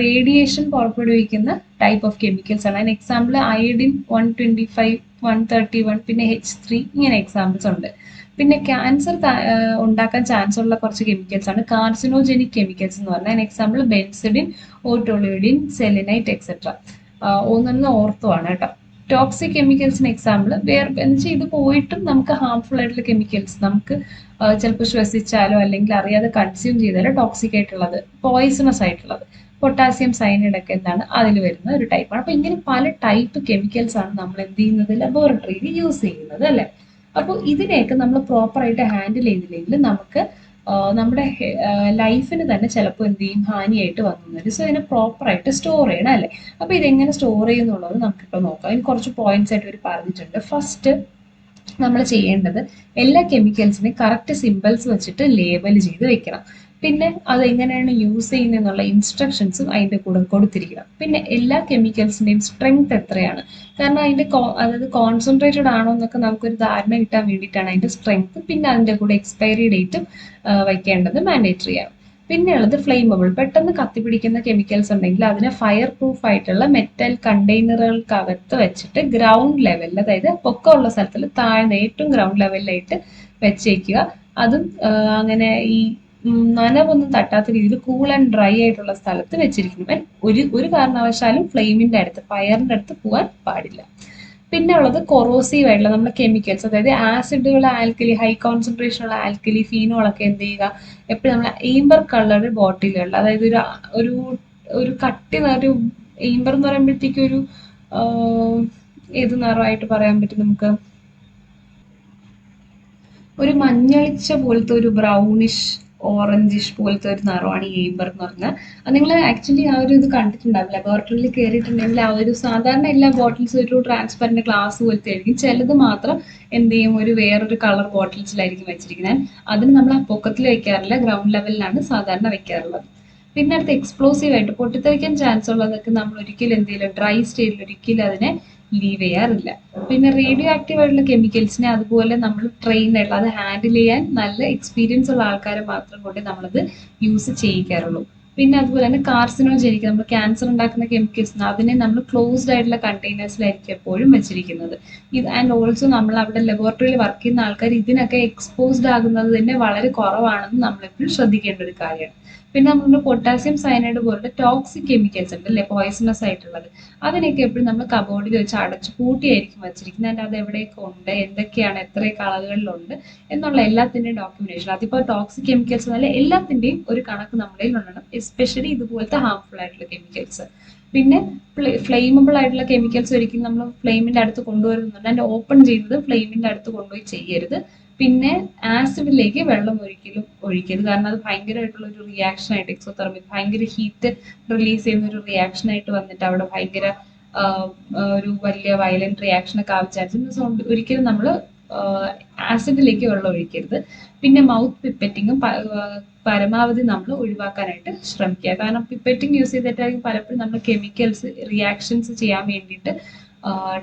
റേഡിയേഷൻ പുറപ്പെടുവിക്കുന്ന ടൈപ്പ് ഓഫ് കെമിക്കൽസ് ആണ്. അതിന് എക്സാമ്പിൾ അയഡിൻ 125, 131, പിന്നെ H3, ഇങ്ങനെ എക്സാമ്പിൾസ് ഉണ്ട്. പിന്നെ ക്യാൻസർ ഉണ്ടാക്കാൻ ചാൻസ് ഉള്ള കുറച്ച് കെമിക്കൽസ് ആണ് കാർസിനോജനിക് കെമിക്കൽസ് എന്ന് പറഞ്ഞാൽ. അതിന് എക്സാമ്പിൾ ബെൻസിഡിൻ, ഓട്ടോളിഡിൻ, സെലിനൈറ്റ് എക്സെട്ര. ഒന്നെന്ന് ഓർത്തോ ആണ് കേട്ടോ. ടോക്സിക് കെമിക്കൽസിന് എക്സാമ്പിൾ എന്ന് വെച്ചാൽ ഇത് പോയിട്ടും നമുക്ക് ഹാർംഫുൾ ആയിട്ടുള്ള കെമിക്കൽസ് നമുക്ക് ചിലപ്പോൾ ശ്വസിച്ചാലോ അല്ലെങ്കിൽ അറിയാതെ കൺസ്യൂം ചെയ്താലോ ടോക്സിക് ആയിട്ടുള്ളത്, പോയിസണസ് ആയിട്ടുള്ളത്, പൊട്ടാസ്യം സയനൈഡ് ഒക്കെ എന്താണ് അതിൽ വരുന്ന ഒരു ടൈപ്പാണ്. അപ്പൊ ഇങ്ങനെ പല ടൈപ്പ് കെമിക്കൽസ് ആണ് നമ്മൾ എന്ത് ചെയ്യുന്നത്, ലബോറട്ടറിയിൽ യൂസ് ചെയ്യുന്നത് അല്ലെ. അപ്പോൾ ഇതിനെയൊക്കെ നമ്മൾ പ്രോപ്പറായിട്ട് ഹാൻഡിൽ ചെയ്തില്ലെങ്കിൽ നമുക്ക് നമ്മുടെ ലൈഫിന് തന്നെ ചിലപ്പോൾ എന്ത് ചെയ്യും, ഹാനിയായിട്ട് വന്നു വരും. സോ ഇതിനെ പ്രോപ്പറായിട്ട് സ്റ്റോർ ചെയ്യണം അല്ലേ. അപ്പോൾ ഇതെങ്ങനെ സ്റ്റോർ ചെയ്യുന്നുള്ളത് നമുക്കിപ്പോൾ നോക്കാം. അതിന് കുറച്ച് പോയിന്റ്സ് ആയിട്ട് ഇവർ പറഞ്ഞിട്ടുണ്ട്. ഫസ്റ്റ് നമ്മൾ ചെയ്യേണ്ടത് എല്ലാ കെമിക്കൽസിനെയും കറക്റ്റ് സിമ്പിൾസ് വെച്ചിട്ട് ലേബൽ ചെയ്ത് വെക്കണം. പിന്നെ അത് എങ്ങനെയാണ് യൂസ് ചെയ്യുന്നതെന്നുള്ള ഇൻസ്ട്രക്ഷൻസും അതിൻ്റെ കൂടെ കൊടുത്തിരിക്കണം. പിന്നെ എല്ലാ കെമിക്കൽസിൻ്റെയും സ്ട്രെങ്ത് എത്രയാണ്, കാരണം അതിൻ്റെ അതായത് കോൺസെൻട്രേറ്റഡ് ആണോ എന്നൊക്കെ നമുക്കൊരു ധാരണ കിട്ടാൻ വേണ്ടിയിട്ടാണ് അതിൻ്റെ സ്ട്രെങ്ത്. പിന്നെ അതിൻ്റെ കൂടെ എക്സ്പയറി ഡേറ്റും വയ്ക്കേണ്ടത് മാൻഡേറ്ററി ആണ്. പിന്നെയുള്ളത് ഫ്ലെയിമബിൾ, പെട്ടെന്ന് കത്തിപ്പിടിക്കുന്ന കെമിക്കൽസ് ഉണ്ടെങ്കിൽ അതിനെ ഫയർ പ്രൂഫ് ആയിട്ടുള്ള മെറ്റൽ കണ്ടെയ്നറുകൾക്കകത്ത് വെച്ചിട്ട് ഗ്രൗണ്ട് ലെവലിൽ, അതായത് പൊക്കമുള്ള സ്ഥലത്തിൽ താഴ്ന്ന ഏറ്റവും ഗ്രൗണ്ട് ലെവലിലായിട്ട് വെച്ചേക്കുക. അതും അങ്ങനെ ഈ നനവൊന്നും തട്ടാത്ത രീതിയിൽ കൂൾ ആൻഡ് ഡ്രൈ ആയിട്ടുള്ള സ്ഥലത്ത് വെച്ചിരിക്കണം. ഒരു കാരണവശാലും ഫ്ലെയിമിന്റെ അടുത്ത്, ഫയറിന്റെ അടുത്ത് പോകാൻ പാടില്ല. പിന്നെ ഉള്ളത് കൊറോസീവ് ആയിട്ടുള്ള നമ്മുടെ കെമിക്കൽസ്, അതായത് ആസിഡുകൾ, ആൽക്കലി, ഹൈ കോൺസെൻട്രേഷൻ ഉള്ള ആൽക്കലി, ഫീനോളൊക്കെ എന്ത് ചെയ്യുക, എപ്പോഴും നമ്മൾ ഏംബർ കളർ ബോട്ടിലുകളിൽ, അതായത് ഒരു ഒരു കട്ടി ഒരു ഏംബർ എന്ന് പറയുമ്പോഴത്തേക്കും ഒരു ഏത് നിറമായിട്ട് പറയാൻ പറ്റും നമുക്ക്, ഒരു മഞ്ഞളിച്ച പോലത്തെ ഒരു ബ്രൗണിഷ് ഓറഞ്ചിഷ് പോലത്തെ ഒരു നിറമാണ് ഈ ഏംബർ എന്ന് പറഞ്ഞാൽ. അത് നിങ്ങൾ ആക്ച്വലി ആ ഒരു ഇത് കണ്ടിട്ടുണ്ടാവും, ലബോറട്ടറിയിൽ കയറിയിട്ടുണ്ടെങ്കിൽ ആ ഒരു സാധാരണ എല്ലാ ബോട്ടിൽസ് ഒരു ട്രാൻസ്പെറന്റ് ഗ്ലാസ് പോലത്തെ ആയിരിക്കും, ചിലത് മാത്രം എന്ത് ചെയ്യും ഒരു വേറൊരു കളർ ബോട്ടിൽസിലായിരിക്കും വെച്ചിരിക്കുന്നത്. അതിന് നമ്മൾ ആ പൊക്കത്തിൽ വെക്കാറില്ല, ഗ്രൗണ്ട് ലെവലിലാണ് സാധാരണ വെക്കാറുള്ളത്. പിന്നെ അടുത്ത് എക്സ്പ്ലോസീവ് ആയിട്ട് പൊട്ടിത്തെറിക്കാൻ ചാൻസ് ഉള്ളതൊക്കെ നമ്മൾ ഒരിക്കലും എന്ത് ചെയ്യില്ല, ഡ്രൈ സ്റ്റേറ്റിൽ ഒരിക്കലും അതിനെ ലീവ് ചെയ്യാറില്ല. പിന്നെ റേഡിയോ ആക്റ്റീവ് ആയിട്ടുള്ള കെമിക്കൽസിനെ അതുപോലെ നമ്മൾ ട്രെയിൻ ആയിട്ടുള്ള, അത് ഹാൻഡിൽ ചെയ്യാൻ നല്ല എക്സ്പീരിയൻസ് ഉള്ള ആൾക്കാരെ മാത്രം കൊണ്ട് നമ്മളത് യൂസ് ചെയ്യിക്കാറുള്ളൂ. പിന്നെ അതുപോലെ തന്നെ കാർസിനോജനിക്, നമ്മൾ ക്യാൻസർ ഉണ്ടാക്കുന്ന കെമിക്കൽസ്, അതിനെ നമ്മൾ ക്ലോസ്ഡ് ആയിട്ടുള്ള കണ്ടെയ്നേഴ്സിലായിരിക്കും എപ്പോഴും വെച്ചിരിക്കുന്നത്. ആൻഡ് ഓൾസോ നമ്മൾ അവിടെ ലബോറട്ടറിയിൽ വർക്ക് ചെയ്യുന്ന ആൾക്കാർ ഇതിനൊക്കെ എക്സ്പോസ്ഡ് ആകുന്നത് തന്നെ വളരെ കുറവാണെന്ന് നമ്മളെപ്പോഴും ശ്രദ്ധിക്കേണ്ട ഒരു കാര്യമാണ്. പിന്നെ നമ്മൾ പൊട്ടാസ്യം സയനൈഡ് പോലുള്ള ടോക്സിക് കെമിക്കൽസ് ഉണ്ട് അല്ലെ, പോയിസണസ് ആയിട്ടുള്ളത്, അതിനൊക്കെ എപ്പോഴും നമ്മൾ കബോർഡിൽ വെച്ച് അടച്ച് പൂട്ടിയായിരിക്കും വെച്ചിരിക്കുന്നത്. അതിൻ്റെ അത് എവിടെയൊക്കെ ഉണ്ട്, എന്തൊക്കെയാണ്, എത്ര കളറുകളിലുണ്ട് എന്നുള്ള എല്ലാത്തിൻ്റെയും ഡോക്യുമെന്റേഷൻ. അതിപ്പോൾ ടോക്സിക് കെമിക്കൽസ് എന്നല്ല, എല്ലാത്തിൻ്റെയും ഒരു കണക്ക് നമ്മളിൽ ഉണ്ടണം, എസ്പെഷ്യലി ഇതുപോലത്തെ ഹാർംഫുൾ ആയിട്ടുള്ള കെമിക്കൽസ്. പിന്നെ ഫ്ലെയിമബിൾ ആയിട്ടുള്ള കെമിക്കൽസ് ഒരിക്കലും നമ്മൾ ഫ്ലെയിമിന്റെ അടുത്ത് കൊണ്ടുവരുന്നുണ്ട്, അതിന്റെ ഓപ്പൺ ചെയ്യുന്നത് ഫ്ലെയിമിന്റെ അടുത്ത് കൊണ്ടുപോയി ചെയ്യരുത്. പിന്നെ ആസിഡിലേക്ക് വെള്ളം ഒരിക്കലും ഒഴിക്കരുത്, കാരണം അത് ഭയങ്കരമായിട്ടുള്ള ഒരു റിയാക്ഷൻ ആയിട്ട്, എക്സോതെർമിക് ഭയങ്കര ഹീറ്റ് റിലീസ് ചെയ്യുന്ന ഒരു റിയാക്ഷൻ ആയിട്ട് വന്നിട്ട് അവിടെ ഭയങ്കര ഒരു വലിയ വയലന്റ് റിയാക്ഷൻ ഒക്കെ ആവാൻ ചാൻസ് ഉണ്ട്. ഒരിക്കലും നമ്മൾ ആസിഡിലേക്ക് വെള്ളം ഒഴിക്കരുത്. പിന്നെ മൗത്ത് പിപ്പറ്റിങ്ങും പരമാവധി നമ്മൾ ഒഴിവാക്കാനായിട്ട് ശ്രമിക്കുക, കാരണം പിപ്പറ്റിങ് യൂസ് ചെയ്തിട്ടായിരിക്കും പലപ്പോഴും നമ്മൾ കെമിക്കൽസ് റിയാക്ഷൻസ് ചെയ്യാൻ വേണ്ടിയിട്ട്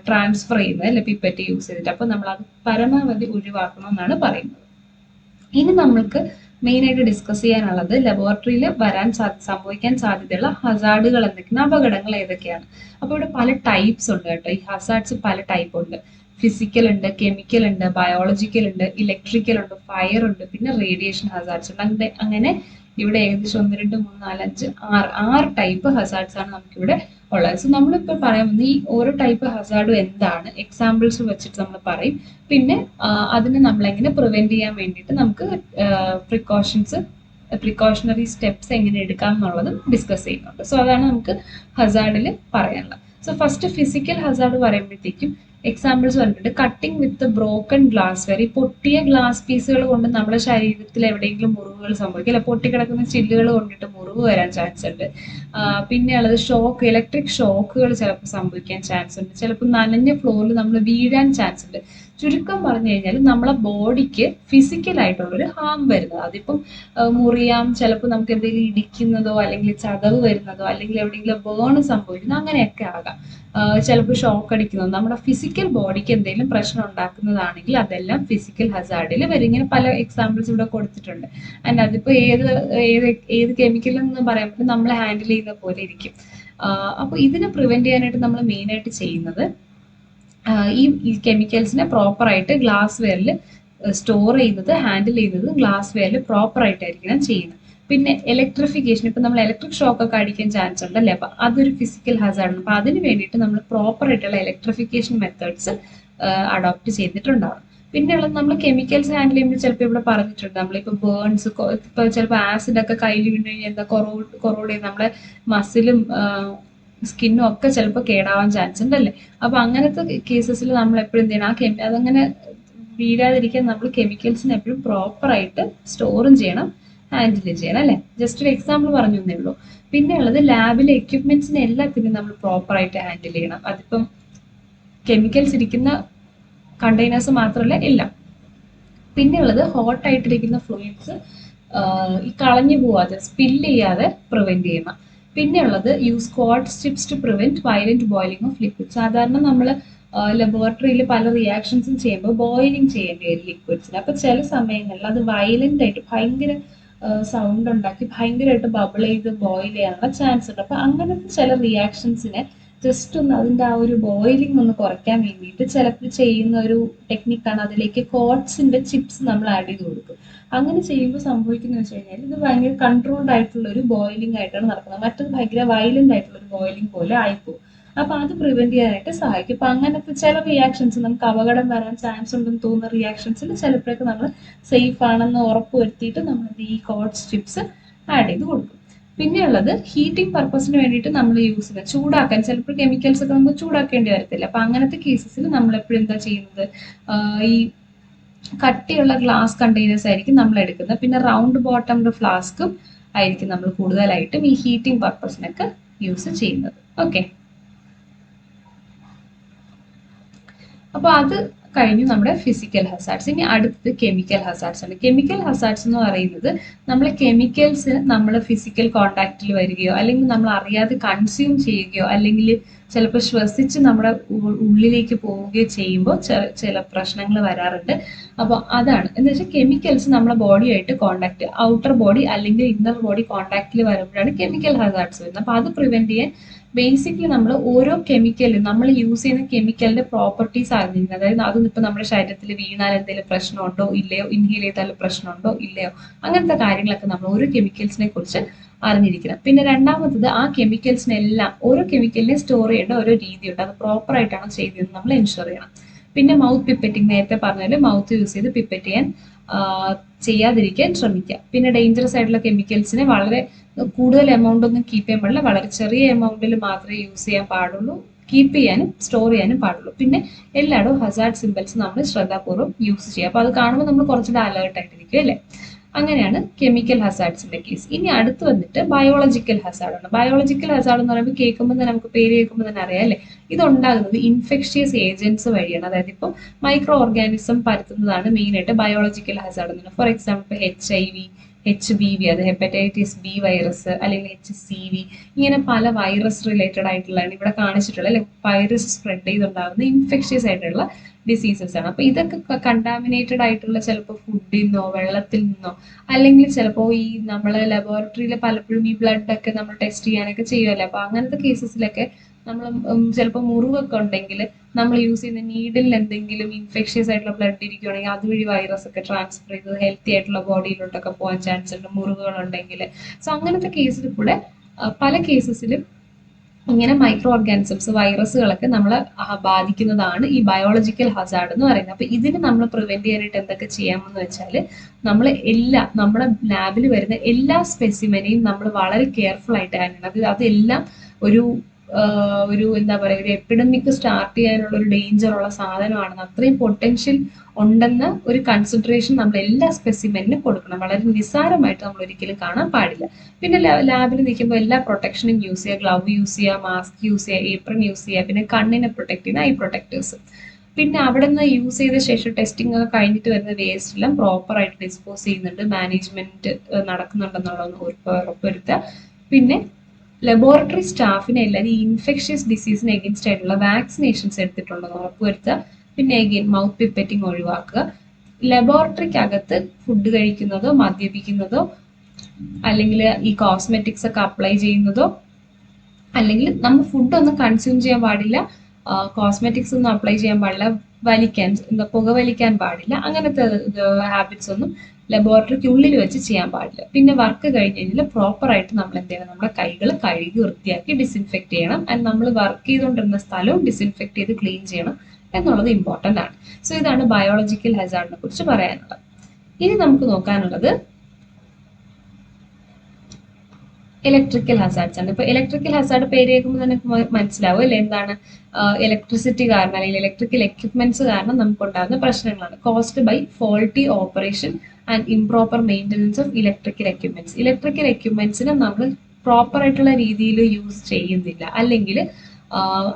ട്രാൻസ്ഫർ ചെയ്യുന്നത് അല്ലെ, പിപ്പറ്റ് യൂസ് ചെയ്തിട്ട്. അപ്പൊ നമ്മൾ അത് പരമാവധി ഒഴിവാക്കണം എന്നാണ് പറയുന്നത്. ഇനി നമ്മൾക്ക് മെയിൻ ആയിട്ട് ഡിസ്കസ് ചെയ്യാനുള്ളത് ലബോറട്ടറിയിൽ സംഭവിക്കാൻ സാധ്യതയുള്ള ഹസാർഡുകൾ എന്തൊക്കെയാണ്, അപകടങ്ങൾ ഏതൊക്കെയാണ്. അപ്പൊ ഇവിടെ പല ടൈപ്സ് ഉണ്ട് കേട്ടോ, ഈ ഹസാർഡ്സ് പല ടൈപ്പ് ഉണ്ട്. ഫിസിക്കൽ ഉണ്ട്, കെമിക്കൽ ഉണ്ട്, ബയോളജിക്കൽ ഉണ്ട്, ഇലക്ട്രിക്കൽ ഉണ്ട്, ഫയർ ഉണ്ട്, പിന്നെ റേഡിയേഷൻ ഹസാർഡ്സ് ഉണ്ട്. അങ്ങനെ ഇവിടെ ഏകദേശം 1, 2, 3, 4, 5, 6 ടൈപ്പ് ഹസാർഡ്സ് ആണ് നമുക്കിവിടെ ഉള്ളത്. സോ നമ്മളിപ്പോൾ പറയാൻ വന്ന ഈ ഓരോ ടൈപ്പ് ഹസാർഡും എന്താണ്, എക്സാമ്പിൾസ് വെച്ചിട്ട് നമ്മൾ പറയും. പിന്നെ അതിനെ നമ്മളെങ്ങനെ പ്രിവെന്റ് ചെയ്യാൻ വേണ്ടിയിട്ട് നമുക്ക് പ്രിക്കോഷണറി സ്റ്റെപ്സ് എങ്ങനെ എടുക്കാം എന്നുള്ളതും ഡിസ്കസ് ചെയ്യുന്നുണ്ട്. സോ അതാണ് നമുക്ക് ഹസാർഡിൽ പറയാനുള്ളത്. സോ ഫസ്റ്റ് ഫിസിക്കൽ ഹസാർഡ് പറയുമ്പോഴത്തേക്കും എക്സാമ്പിൾസ് പറഞ്ഞിട്ടുണ്ട്. കട്ടിങ് വിത്ത് ബ്രോക്കൺ ഗ്ലാസ് വെയർ, ഈ പൊട്ടിയ ഗ്ലാസ് പീസുകൾ കൊണ്ട് നമ്മുടെ ശരീരത്തിൽ എവിടെയെങ്കിലും മുറിവുകൾ സംഭവിക്കും, അല്ലെ പൊട്ടിക്കിടക്കുന്ന ചില്ലുകൾ കൊണ്ടിട്ട് മുറിവ് വരാൻ ചാൻസ് ഉണ്ട്. പിന്നെ ഉള്ളത് ഷോക്ക്, ഇലക്ട്രിക് ഷോക്കുകൾ ചിലപ്പോൾ സംഭവിക്കാൻ ചാൻസ് ഉണ്ട്. ചിലപ്പോൾ നനഞ്ഞ ഫ്ലോറിൽ നമ്മൾ വീഴാൻ ചാൻസ് ഉണ്ട്. ചുരുക്കം പറഞ്ഞു കഴിഞ്ഞാൽ നമ്മളെ ബോഡിക്ക് ഫിസിക്കലായിട്ടുള്ളൊരു ഹാം വരുന്നത്, അതിപ്പം മുറിയാം, ചിലപ്പോൾ നമുക്ക് എന്തെങ്കിലും ഇടിക്കുന്നതോ അല്ലെങ്കിൽ ചതവ് വരുന്നതോ അല്ലെങ്കിൽ എവിടെയെങ്കിലും ബേൺ സംഭവിക്കുന്നതോ അങ്ങനെയൊക്കെ ആകാം. ചിലപ്പോൾ ഷോക്ക് അടിക്കുന്നതോ നമ്മുടെ ഫിസിക്കൽ ബോഡിക്ക് എന്തെങ്കിലും പ്രശ്നം ഉണ്ടാക്കുന്നതാണെങ്കിൽ അതെല്ലാം ഫിസിക്കൽ ഹസാർഡിൽ വരും. ഇങ്ങനെ പല എക്സാമ്പിൾസ് ഇവിടെ കൊടുത്തിട്ടുണ്ട്. ആൻഡ് അതിപ്പോൾ ഏത് കെമിക്കലെന്ന് പറയാൻ പറ്റും, നമ്മൾ ഹാൻഡിൽ ചെയ്യുന്ന പോലെ ഇരിക്കും. അപ്പോൾ ഇതിനെ പ്രിവെന്റ് ചെയ്യാനായിട്ട് നമ്മൾ മെയിനായിട്ട് ചെയ്യുന്നത് ഈ കെമിക്കൽസിനെ പ്രോപ്പറായിട്ട് ഗ്ലാസ് വെയറിൽ സ്റ്റോർ ചെയ്യുന്നത്, ഹാൻഡിൽ ചെയ്യുന്നത് ഗ്ലാസ് വെയറിൽ പ്രോപ്പറായിട്ടായിരിക്കണം ചെയ്യുന്നത്. പിന്നെ ഇലക്ട്രിഫിക്കേഷൻ, ഇപ്പം നമ്മൾ ഇലക്ട്രിക് ഷോക്ക് ഒക്കെ അടിക്കാൻ ചാൻസ് ഉണ്ടല്ലേ, അപ്പം അതൊരു ഫിസിക്കൽ ഹസാർഡാണ്. അപ്പം അതിന് വേണ്ടിയിട്ട് നമ്മൾ പ്രോപ്പറായിട്ടുള്ള ഇലക്ട്രിഫിക്കേഷൻ മെത്തേഡ്സ് അഡോപ്റ്റ് ചെയ്തിട്ടുണ്ടാവും. പിന്നെയുള്ളത് നമ്മൾ കെമിക്കൽസ് ഹാൻഡിൽ ചെയ്യുമ്പോൾ ചിലപ്പോൾ ഇവിടെ പറഞ്ഞിട്ടുണ്ട്, നമ്മളിപ്പോൾ ബേൺസ്, ഇപ്പോൾ ചിലപ്പോൾ ആസിഡ് ഒക്കെ കയ്യിൽ വീണ് കഴിഞ്ഞാൽ എന്താ കൊറോഡ് ചെയ്ത് നമ്മുടെ മസിലും സ്കിന്നും ഒക്കെ ചിലപ്പോൾ കേടാവാൻ ചാൻസ് ഉണ്ടല്ലേ. അപ്പോൾ അങ്ങനത്തെ കേസസിൽ നമ്മൾ എപ്പോഴും എന്ത് ചെയ്യണം, അതങ്ങനെ വീഴാതിരിക്കാൻ നമ്മൾ കെമിക്കൽസിനെ എപ്പോഴും പ്രോപ്പറായിട്ട് സ്റ്റോറും ചെയ്യണം, ഹാൻഡിൽ ചെയ്യണം അല്ലേ. ജസ്റ്റ് ഒരു എക്സാമ്പിൾ പറഞ്ഞു തന്നേ ഉള്ളൂ. പിന്നെ ഉള്ളത് ലാബിലെ എക്യുപ്മെന്റ്സിനെ എല്ലാത്തിനും നമ്മൾ പ്രോപ്പറായിട്ട് ഹാൻഡിൽ ചെയ്യണം. അതിപ്പം കെമിക്കൽസ് ഇരിക്കുന്ന കണ്ടെയ്നേഴ്സ് മാത്രമല്ല, എല്ലാം. പിന്നെ ഉള്ളത് ഹോട്ടായിട്ടിരിക്കുന്ന ഫ്ലൂയിഡ്സ് ഈ കളഞ്ഞു പോവാതെ, സ്പില്ല് ചെയ്യാതെ പ്രിവെന്റ് ചെയ്യണം. പിന്നെ ഉള്ളത് use quartz chips to prevent violent boiling of liquid. സാധാരണ നമ്മൾ ലബോറട്ടറിയിൽ പല റിയാക്ഷൻസും ചെയ്യുമ്പോൾ ബോയിലിംഗ് ചെയ്യേണ്ടി വരും ലിക്വിഡ്സിന്. അപ്പോൾ ചില സമയങ്ങളിൽ അത് വയലന്റ് ആയിട്ട് ഭയങ്കര സൗണ്ട് ഉണ്ടാക്കി ഭയങ്കരമായിട്ട് ബബിൾ ചെയ്ത് ബോയിൽ ചെയ്യാനുള്ള ചാൻസ് ഉണ്ട്. അപ്പോൾ അങ്ങനത്തെ ചില റിയാക്ഷൻസിനെ ജസ്റ്റ് ഒന്ന് അതിൻ്റെ ആ ഒരു ബോയിലിംഗ് ഒന്ന് കുറയ്ക്കാൻ വേണ്ടിയിട്ട് ചിലപ്പോൾ ചെയ്യുന്ന ഒരു ടെക്നിക്കാണ്, അതിലേക്ക് ക്വാർട്സിന്റെ ചിപ്സ് നമ്മൾ ആഡ് ചെയ്ത് കൊടുക്കും. അങ്ങനെ ചെയ്യുമ്പോൾ സംഭവിക്കുന്നത് വെച്ച് കഴിഞ്ഞാൽ ഇത് ഭയങ്കര കൺട്രോൾഡ് ആയിട്ടുള്ള ഒരു ബോയിലിംഗ് ആയിട്ടാണ് നടക്കുന്നത്. മറ്റത് ഭയങ്കര വയലന്റ് ആയിട്ടുള്ള ഒരു ബോയിലിംഗ് പോലെ ആയിപ്പോകും. അപ്പൊ അത് പ്രിവെന്റ് ചെയ്യാനായിട്ട് സഹായിക്കും. അപ്പൊ അങ്ങനത്തെ ചില റിയാക്ഷൻസ്, നമുക്ക് അപകടം വരാൻ ചാൻസ് ഉണ്ടെന്ന് തോന്നുന്ന റിയാക്ഷൻസിൽ ചിലപ്പോഴൊക്കെ നമ്മൾ സേഫ് ആണെന്ന് ഉറപ്പ് വരുത്തിയിട്ട് നമ്മൾ ഈ ക്വാർട്സ് ചിപ്സ് ആഡ് ചെയ്ത് കൊടുക്കും. പിന്നെയുള്ളത് ഹീറ്റിംഗ് പർപ്പസിന് വേണ്ടിയിട്ട് നമ്മൾ യൂസ് ചെയ്യുന്നത്, ചൂടാക്കാൻ ചിലപ്പോൾ കെമിക്കൽസ് ഒക്കെ നമുക്ക് ചൂടാക്കേണ്ടി വരത്തില്ല. അപ്പൊ അങ്ങനത്തെ കേസസിൽ നമ്മൾ എപ്പോഴും എന്താ ചെയ്യുന്നത്, ഈ കട്ടിയുള്ള ഗ്ലാസ് കണ്ടെയ്നേഴ്സ് ആയിരിക്കും നമ്മൾ എടുക്കുന്നത്. പിന്നെ റൗണ്ട് ബോട്ടംഡ് ഫ്ലാസ്കും ആയിരിക്കും നമ്മൾ കൂടുതലായിട്ടും ഈ ഹീറ്റിംഗ് പർപ്പസിനൊക്കെ യൂസ് ചെയ്യുന്നത്. ഓക്കെ, അപ്പോൾ അത് കഴിഞ്ഞു നമ്മുടെ ഫിസിക്കൽ ഹസാർഡ്സ്. ഇനി അടുത്തത് കെമിക്കൽ ഹസാർഡ്സ് ആണ്. കെമിക്കൽ ഹസാർഡ്സ് എന്ന് പറയുന്നത് നമ്മൾ കെമിക്കൽസ് നമ്മൾ ഫിസിക്കൽ കോണ്ടാക്റ്റിൽ വരികയോ അല്ലെങ്കിൽ നമ്മൾ അറിയാതെ കൺസ്യൂം ചെയ്യുകയോ അല്ലെങ്കിൽ ചിലപ്പോൾ ശ്വസിച്ച് നമ്മുടെ ഉള്ളിലേക്ക് പോവുകയോ ചെയ്യുമ്പോൾ ചില പ്രശ്നങ്ങൾ വരാറുണ്ട്. അപ്പോൾ അതാണ് എന്ന് വെച്ചാൽ കെമിക്കൽസ് നമ്മുടെ ബോഡിയായിട്ട് കോണ്ടാക്ട്, ഔട്ടർ ബോഡി അല്ലെങ്കിൽ ഇന്നർ ബോഡി കോണ്ടാക്റ്റിൽ വരുമ്പോഴാണ് കെമിക്കൽ ഹസാർഡ്സ് വരുന്നത്. അപ്പോൾ അത് പ്രിവെന്റ് ചെയ്യാൻ ബേസിക്കലി നമ്മൾ ഓരോ കെമിക്കലും, നമ്മൾ യൂസ് ചെയ്യുന്ന കെമിക്കലിന്റെ പ്രോപ്പർട്ടീസ് അറിഞ്ഞിരിക്കുന്നത്. അതായത് അതിപ്പോൾ നമ്മുടെ ശരീരത്തിൽ വീണാൽ എന്തെങ്കിലും പ്രശ്നമുണ്ടോ ഇല്ലയോ, ഇൻഹേൽ ചെയ്താൽ പ്രശ്നമുണ്ടോ ഇല്ലയോ, അങ്ങനത്തെ കാര്യങ്ങളൊക്കെ നമ്മൾ ഓരോ കെമിക്കൽസിനെ കുറിച്ച് അറിഞ്ഞിരിക്കണം. പിന്നെ രണ്ടാമത്തത് ആ കെമിക്കൽസിനെല്ലാം, ഓരോ കെമിക്കലിനെ സ്റ്റോർ ചെയ്യേണ്ട ഓരോ രീതിയുണ്ട്, അത് പ്രോപ്പറായിട്ടാണ് ചെയ്തതെന്ന് നമ്മൾ എൻഷുർ ചെയ്യണം. പിന്നെ മൗത്ത് പിപ്പറ്റിംഗ്, നേരത്തെ പറഞ്ഞാൽ മൗത്ത് യൂസ് ചെയ്ത് പിപ്പറ്റ് ചെയ്യാതിരിക്കാൻ ശ്രമിക്കുക. പിന്നെ ഡേഞ്ചറസ് ആയിട്ടുള്ള കെമിക്കൽസിനെ വളരെ കൂടുതൽ എമൗണ്ട് ഒന്നും കീപ്പ് ചെയ്യാൻ പാടില്ല, വളരെ ചെറിയ എമൗണ്ടിൽ മാത്രമേ യൂസ് ചെയ്യാൻ പാടുള്ളൂ, കീപ്പ് ചെയ്യാനും സ്റ്റോർ ചെയ്യാനും പാടുള്ളൂ. പിന്നെ എല്ലായിടവും ഹസാർഡ് സിമ്പിൾസ് നമ്മൾ ശ്രദ്ധാപൂർവ്വം യൂസ് ചെയ്യുക. അപ്പോൾ അത് കാണുമ്പോൾ നമ്മൾ കുറച്ചുകൂടെ അലേർട്ട് ആയിട്ടിരിക്കും അല്ലേ. അങ്ങനെയാണ് കെമിക്കൽ ഹസാർഡ്സിന്റെ കേസ്. ഇനി അടുത്ത് വന്നിട്ട് ബയോളജിക്കൽ ഹസാർഡ് ആണ്. ബയോളജിക്കൽ ഹസാർഡ് എന്ന് പറയുമ്പോൾ കേൾക്കുമ്പോൾ തന്നെ, നമുക്ക് പേര് കേൾക്കുമ്പോൾ തന്നെ അറിയാം അല്ലേ, ഇതുണ്ടാകുന്നത് ഇൻഫെക്ഷ്യസ് ഏജൻസ് വഴിയാണ്. അതായത് ഇപ്പോൾ മൈക്രോ ഓർഗാനിസം പരത്തുന്നതാണ് മെയിനായിട്ട് ബയോളജിക്കൽ ഹസാർഡ് എന്ന് പറയുന്നത്. ഫോർ എക്സാമ്പിൾ HIV, HBV, അത് ഹെപ്പറ്റൈറ്റിസ് ബി വൈറസ്, അല്ലെങ്കിൽ HCV, ഇങ്ങനെ പല വൈറസ് റിലേറ്റഡ് ആയിട്ടുള്ളതാണ് ഇവിടെ കാണിച്ചിട്ടുള്ളത് അല്ലെ. വൈറസ് സ്പ്രെഡ് ചെയ്തുണ്ടാകുന്ന ഇൻഫെക്ഷ്യസ് ആയിട്ടുള്ള ഡിസീസസ് ആണ്. അപ്പൊ ഇതൊക്കെ കണ്ടാമിനേറ്റഡ് ആയിട്ടുള്ള ചിലപ്പോൾ ഫുഡിൽ നിന്നോ വെള്ളത്തിൽ നിന്നോ, അല്ലെങ്കിൽ ചിലപ്പോൾ ഈ നമ്മളെ ലബോറട്ടറിയിൽ പലപ്പോഴും ഈ ബ്ലഡ് ഒക്കെ നമ്മൾ ടെസ്റ്റ് ചെയ്യാനൊക്കെ ചെയ്യുമല്ലോ. അപ്പൊ അങ്ങനത്തെ കേസസിലൊക്കെ നമ്മൾ ചിലപ്പോൾ മുറിവൊക്കെ ഉണ്ടെങ്കിൽ നമ്മൾ യൂസ് ചെയ്യുന്ന നീഡിൽ എന്തെങ്കിലും ഇൻഫെക്ഷ്യസ് ആയിട്ടുള്ള ബ്ലഡ് ഇരിക്കുകയാണെങ്കിൽ അതുവഴി വൈറസ് ഒക്കെ ട്രാൻസ്ഫർ ചെയ്ത് ഹെൽത്തി ആയിട്ടുള്ള ബോഡിയിലോട്ടൊക്കെ പോകാൻ ചാൻസ് ഉണ്ട്, മുറിവുകൾ ഉണ്ടെങ്കിൽ. സോ അങ്ങനത്തെ കേസിൽ കൂടെ പല കേസസിലും ഇങ്ങനെ മൈക്രോ ഓർഗാനിസംസ്, വൈറസുകളൊക്കെ നമ്മളെ ബാധിക്കുന്നതാണ് ഈ ബയോളജിക്കൽ ഹസാർഡ് എന്ന് പറയുന്നത്. അപ്പൊ ഇതിന് നമ്മൾ പ്രിവെന്റ് ചെയ്യാനായിട്ട് എന്തൊക്കെ ചെയ്യാമെന്ന് വെച്ചാൽ, നമ്മൾ നമ്മുടെ ലാബിൽ വരുന്ന എല്ലാ സ്പെസിമെനെയും നമ്മൾ വളരെ കെയർഫുൾ ആയിട്ട് ഹാൻഡിൽ ചെയ്യണം. അതെല്ലാം ഒരു ഒരു എന്താ പറയുക ഒരു എപ്പിഡമിക് സ്റ്റാർട്ട് ചെയ്യാനുള്ള ഒരു ഡേഞ്ചർ ഉള്ള സാധനമാണെന്ന് അത്രയും പൊട്ടൻഷ്യൽ ഉണ്ടെന്ന ഒരു കൺസിഡറേഷൻ നമ്മൾ എല്ലാ സ്പെസിമെന്റിനും കൊടുക്കണം. വളരെ നിസ്സാരമായിട്ട് നമ്മൾ ഒരിക്കലും കാണാൻ പാടില്ല. പിന്നെ ലാബിൽ നിൽക്കുമ്പോൾ എല്ലാ പ്രൊട്ടക്ഷനും യൂസ് ചെയ്യുക, ഗ്ലവ് യൂസ് ചെയ്യുക, മാസ്ക് യൂസ് ചെയ്യുക, ഏപ്രൺ യൂസ് ചെയ്യുക, പിന്നെ കണ്ണിനെ പ്രൊട്ടക്ട് ചെയ്യുന്ന ഐ പ്രൊട്ടക്ടേഴ്സ്. പിന്നെ അവിടെ നിന്ന് യൂസ് ചെയ്ത ശേഷം ടെസ്റ്റിംഗ് ഒക്കെ കഴിഞ്ഞിട്ട് വരുന്ന വേസ്റ്റ് എല്ലാം പ്രോപ്പർ ആയിട്ട് ഡിസ്പോസ് ചെയ്യുന്നുണ്ട്, മാനേജ്മെന്റ് നടക്കുന്നുണ്ടെന്നുള്ളത് ഉറപ്പുവരുത്തുക. പിന്നെ ലബോറട്ടറി സ്റ്റാഫിനെ എല്ലാവരും ഈ ഇൻഫെക്ഷ്യസ് ഡിസീസിന് എഗൻസ്റ്റ് ആയിട്ടുള്ള വാക്സിനേഷൻസ് എടുത്തിട്ടുണ്ടെന്ന് ഉറപ്പുവരുത്തുക. പിന്നെ അഗെയിൻ മൗത്ത് പിപ്പറ്റിംഗ് ഒഴിവാക്കുക. ലബോറട്ടറിക്കകത്ത് ഫുഡ് കഴിക്കുന്നതോ മദ്യപിക്കുന്നതോ അല്ലെങ്കിൽ ഈ കോസ്മെറ്റിക്സ് ഒക്കെ അപ്ലൈ ചെയ്യുന്നതോ അല്ലെങ്കിൽ നമ്മൾ ഫുഡൊന്നും കൺസ്യൂം ചെയ്യാൻ പാടില്ല, കോസ്മെറ്റിക്സ് ഒന്നും അപ്ലൈ ചെയ്യാൻ പാടില്ല, വലിക്കാൻ പുക വലിക്കാൻ പാടില്ല, അങ്ങനത്തെ ഹാബിറ്റ്സ് ഒന്നും ലബോറട്ടറിക്ക് ഉള്ളിൽ വെച്ച് ചെയ്യാൻ പാടില്ല. പിന്നെ വർക്ക് കഴിഞ്ഞ് കഴിഞ്ഞാൽ പ്രോപ്പർ ആയിട്ട് നമ്മൾ എന്ത് ചെയ്യണം, നമ്മുടെ കൈകൾ കഴുകി വൃത്തിയാക്കി ഡിസിൻഫെക്ട് ചെയ്യണം. ആൻഡ് നമ്മൾ വർക്ക് ചെയ്തുകൊണ്ടിരുന്ന സ്ഥലവും ഡിസിൻഫെക്ട് ചെയ്ത് ക്ലീൻ ചെയ്യണം എന്നുള്ളത് ഇമ്പോർട്ടൻ്റ് ആണ്. സോ ഇതാണ് ബയോളജിക്കൽ ഹസാർഡിനെ കുറിച്ച് പറയാനുള്ളത്. ഇനി നമുക്ക് നോക്കാനുള്ളത് ഇലക്ട്രിക്കൽ ഹസാർഡ്സ് ആണ്. ഇപ്പൊ ഇലക്ട്രിക്കൽ ഹസാർഡ് പേര് കേൾക്കുമ്പോൾ തന്നെ മനസ്സിലാവും അല്ലെ എന്താണ്, ഇലക്ട്രിസിറ്റി കാരണം അല്ലെങ്കിൽ ഇലക്ട്രിക്കൽ എക്യുപ്മെന്റ്സ് കാരണം നമുക്ക് ഉണ്ടാകുന്ന പ്രശ്നങ്ങളാണ്. Caused by faulty operation and improper maintenance of electrical equipments. Electrical എക്യുപ്മെന്റ്സിനെ നമ്മൾ പ്രോപ്പർ ആയിട്ടുള്ള രീതിയിൽ യൂസ് ചെയ്യുന്നില്ല, അല്ലെങ്കിൽ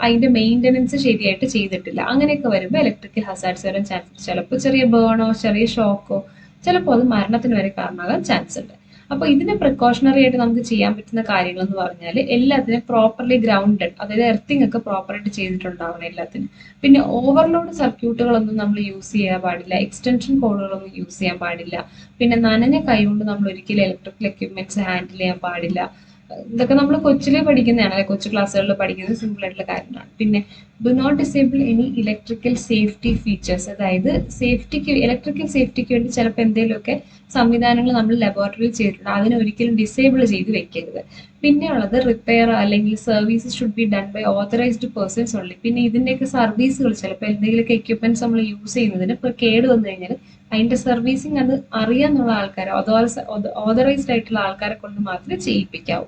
അതിന്റെ മെയിൻ്റനൻസ് ശരിയായിട്ട് ചെയ്തിട്ടില്ല. അങ്ങനെയൊക്കെ വരുമ്പോൾ ഇലക്ട്രിക്കൽ ഹസാർഡ്സ് വരാൻ ചാൻസ്. ചിലപ്പോൾ ചെറിയ ബേണോ ചെറിയ ഷോക്കോ ചിലപ്പോൾ അത് മരണത്തിന് വരെ കാരണമാകാൻ ചാൻസ് ഉണ്ട്. അപ്പോൾ ഇതിന് പ്രിക്കോഷണറി ആയിട്ട് നമുക്ക് ചെയ്യാൻ പറ്റുന്ന കാര്യങ്ങൾ എന്ന് പറഞ്ഞാൽ എല്ലാത്തിനും പ്രോപ്പർലി ഗ്രൗണ്ടഡ്, അതായത് എർത്തിങ് ഒക്കെ പ്രോപ്പറായിട്ട് ചെയ്തിട്ടുണ്ടാവണം എല്ലാത്തിനും. പിന്നെ ഓവർലോഡ് സർക്യൂട്ടുകളൊന്നും നമ്മൾ യൂസ് ചെയ്യാൻ പാടില്ല, എക്സ്റ്റൻഷൻ കോഡുകളൊന്നും യൂസ് ചെയ്യാൻ പാടില്ല. പിന്നെ നനഞ്ഞ കൈകൊണ്ട് നമ്മൾ ഒരിക്കലും ഇലക്ട്രിക്കൽ എക്യുപ്മെന്റ്സ് ഹാൻഡിൽ ചെയ്യാൻ പാടില്ല. ഇതൊക്കെ നമ്മൾ കൊച്ചിലെ പഠിക്കുന്നതാണ്, അല്ലെ കൊച്ചു ക്ലാസ്സുകളിൽ പഠിക്കുന്നത് സിമ്പിൾ ആയിട്ടുള്ള കാര്യങ്ങളാണ്. പിന്നെ do not disable any electrical safety features, അതായത് സേഫ്റ്റിക്ക് ഇലക്ട്രിക്കൽ സേഫ്റ്റിക്ക് വേണ്ടി ചിലപ്പോൾ എന്തെങ്കിലുമൊക്കെ സംവിധാനങ്ങൾ നമ്മൾ ലബോറട്ടറിയിൽ ചെയ്തിട്ടുണ്ട്, അതിനെ ഒരിക്കലും ഡിസേബിൾ ചെയ്ത് വെക്കരുത്. പിന്നെ ഉള്ളത് റിപ്പയർ അല്ലെങ്കിൽ service should be done by authorised persons only. പിന്നെ ഇതിൻ്റെയൊക്കെ സർവീസുകൾ ചിലപ്പോൾ എന്തെങ്കിലുമൊക്കെ എക്യുപ്മെന്റ്സ് നമ്മൾ യൂസ് ചെയ്യുന്നതിന് ഇപ്പോൾ കേട് വന്നു കഴിഞ്ഞാൽ അതിന്റെ സർവീസിങ് അത് അറിയാന്നുള്ള ആൾക്കാരെ ഓതറൈസ്ഡ് ആയിട്ടുള്ള ആൾക്കാരെ കൊണ്ട് മാത്രമേ ചെയ്യിപ്പിക്കാവൂ.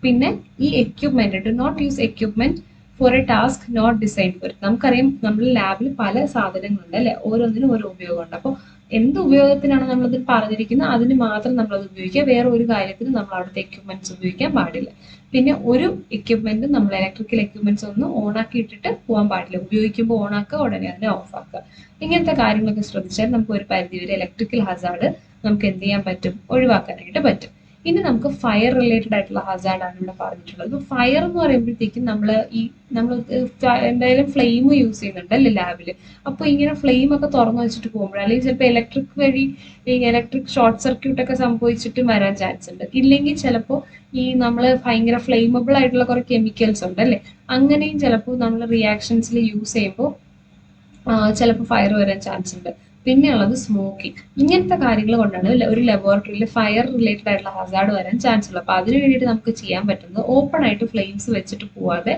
പിന്നെ ഈ equipment do not use equipment for a task not design for. നമുക്കറിയാം നമ്മൾ ലാബിൽ പല സാധനങ്ങളുണ്ട് അല്ലെ, ഓരോന്നിനും ഓരോ ഉപയോഗമുണ്ട്. അപ്പോൾ എന്ത് ഉപയോഗത്തിനാണ് നമ്മളത് പറഞ്ഞിരിക്കുന്നത് അതിന് മാത്രം നമ്മളത് ഉപയോഗിക്കുക, വേറെ ഒരു കാര്യത്തിന് നമ്മൾ അവിടുത്തെ എക്യുപ്മെന്റ്സ് ഉപയോഗിക്കാൻ പാടില്ല. പിന്നെ ഒരു എക്യുപ്മെന്റ് നമ്മൾ ഇലക്ട്രിക്കൽ എക്യുപ്മെന്റ്സ് ഒന്നും ഓണാക്കി ഇട്ടിട്ട് പോകാൻ പാടില്ല, ഉപയോഗിക്കുമ്പോൾ ഓണാക്കുക ഉടനെ അതിനെ ഓഫ് ആക്കുക. ഇങ്ങനത്തെ കാര്യങ്ങളൊക്കെ ശ്രദ്ധിച്ചാൽ നമുക്ക് ഒരു പരിധി വരെ ഇലക്ട്രിക്കൽ ഹസാർഡ് നമുക്ക് എന്ത് ചെയ്യാൻ പറ്റും, ഒഴിവാക്കാനായിട്ട് പറ്റും. ഇനി നമുക്ക് ഫയർ റിലേറ്റഡ് ആയിട്ടുള്ള ഹസാർഡാണ് ഇവിടെ പറഞ്ഞിട്ടുള്ളത്. ഇപ്പൊ ഫയർ എന്ന് പറയുമ്പോഴത്തേക്കും നമ്മൾ എന്തായാലും ഫ്ലെയിം യൂസ് ചെയ്യുന്നുണ്ട് അല്ലേ ലാബില്. അപ്പോൾ ഇങ്ങനെ ഫ്ലെയിം ഒക്കെ തുറന്നു വെച്ചിട്ട് പോകുമ്പോൾ അല്ലെങ്കിൽ ചിലപ്പോൾ ഇലക്ട്രിക് വഴി ഈ ഇലക്ട്രിക് ഷോർട്ട് സർക്യൂട്ട് ഒക്കെ സംഭവിച്ചിട്ട് വരാൻ ചാൻസ് ഉണ്ട്. ഇല്ലെങ്കിൽ ചിലപ്പോൾ ഈ നമ്മൾ ഭയങ്കര ഫ്ലെയിമബിൾ ആയിട്ടുള്ള കുറെ കെമിക്കൽസ് ഉണ്ട് അല്ലേ, അങ്ങനെയും ചിലപ്പോൾ നമ്മൾ റിയാക്ഷൻസിൽ യൂസ് ചെയ്യുമ്പോൾ ചിലപ്പോൾ ഫയർ വരാൻ ചാൻസ് ഉണ്ട്. പിന്നെയുള്ളത് സ്മോക്കിംഗ്. ഇങ്ങനത്തെ കാര്യങ്ങൾ കൊണ്ടാണ് ഒരു ലബോറട്ടറിയിൽ ഫയർ റിലേറ്റഡ് ആയിട്ടുള്ള ഹസാർഡ് വരാൻ ചാൻസ് ഉള്ളത്. അപ്പോൾ അതിന് വേണ്ടിയിട്ട് നമുക്ക് ചെയ്യാൻ പറ്റുന്നത് ഓപ്പൺ ആയിട്ട് ഫ്ലെയിംസ് വെച്ചിട്ട് പോവാതെ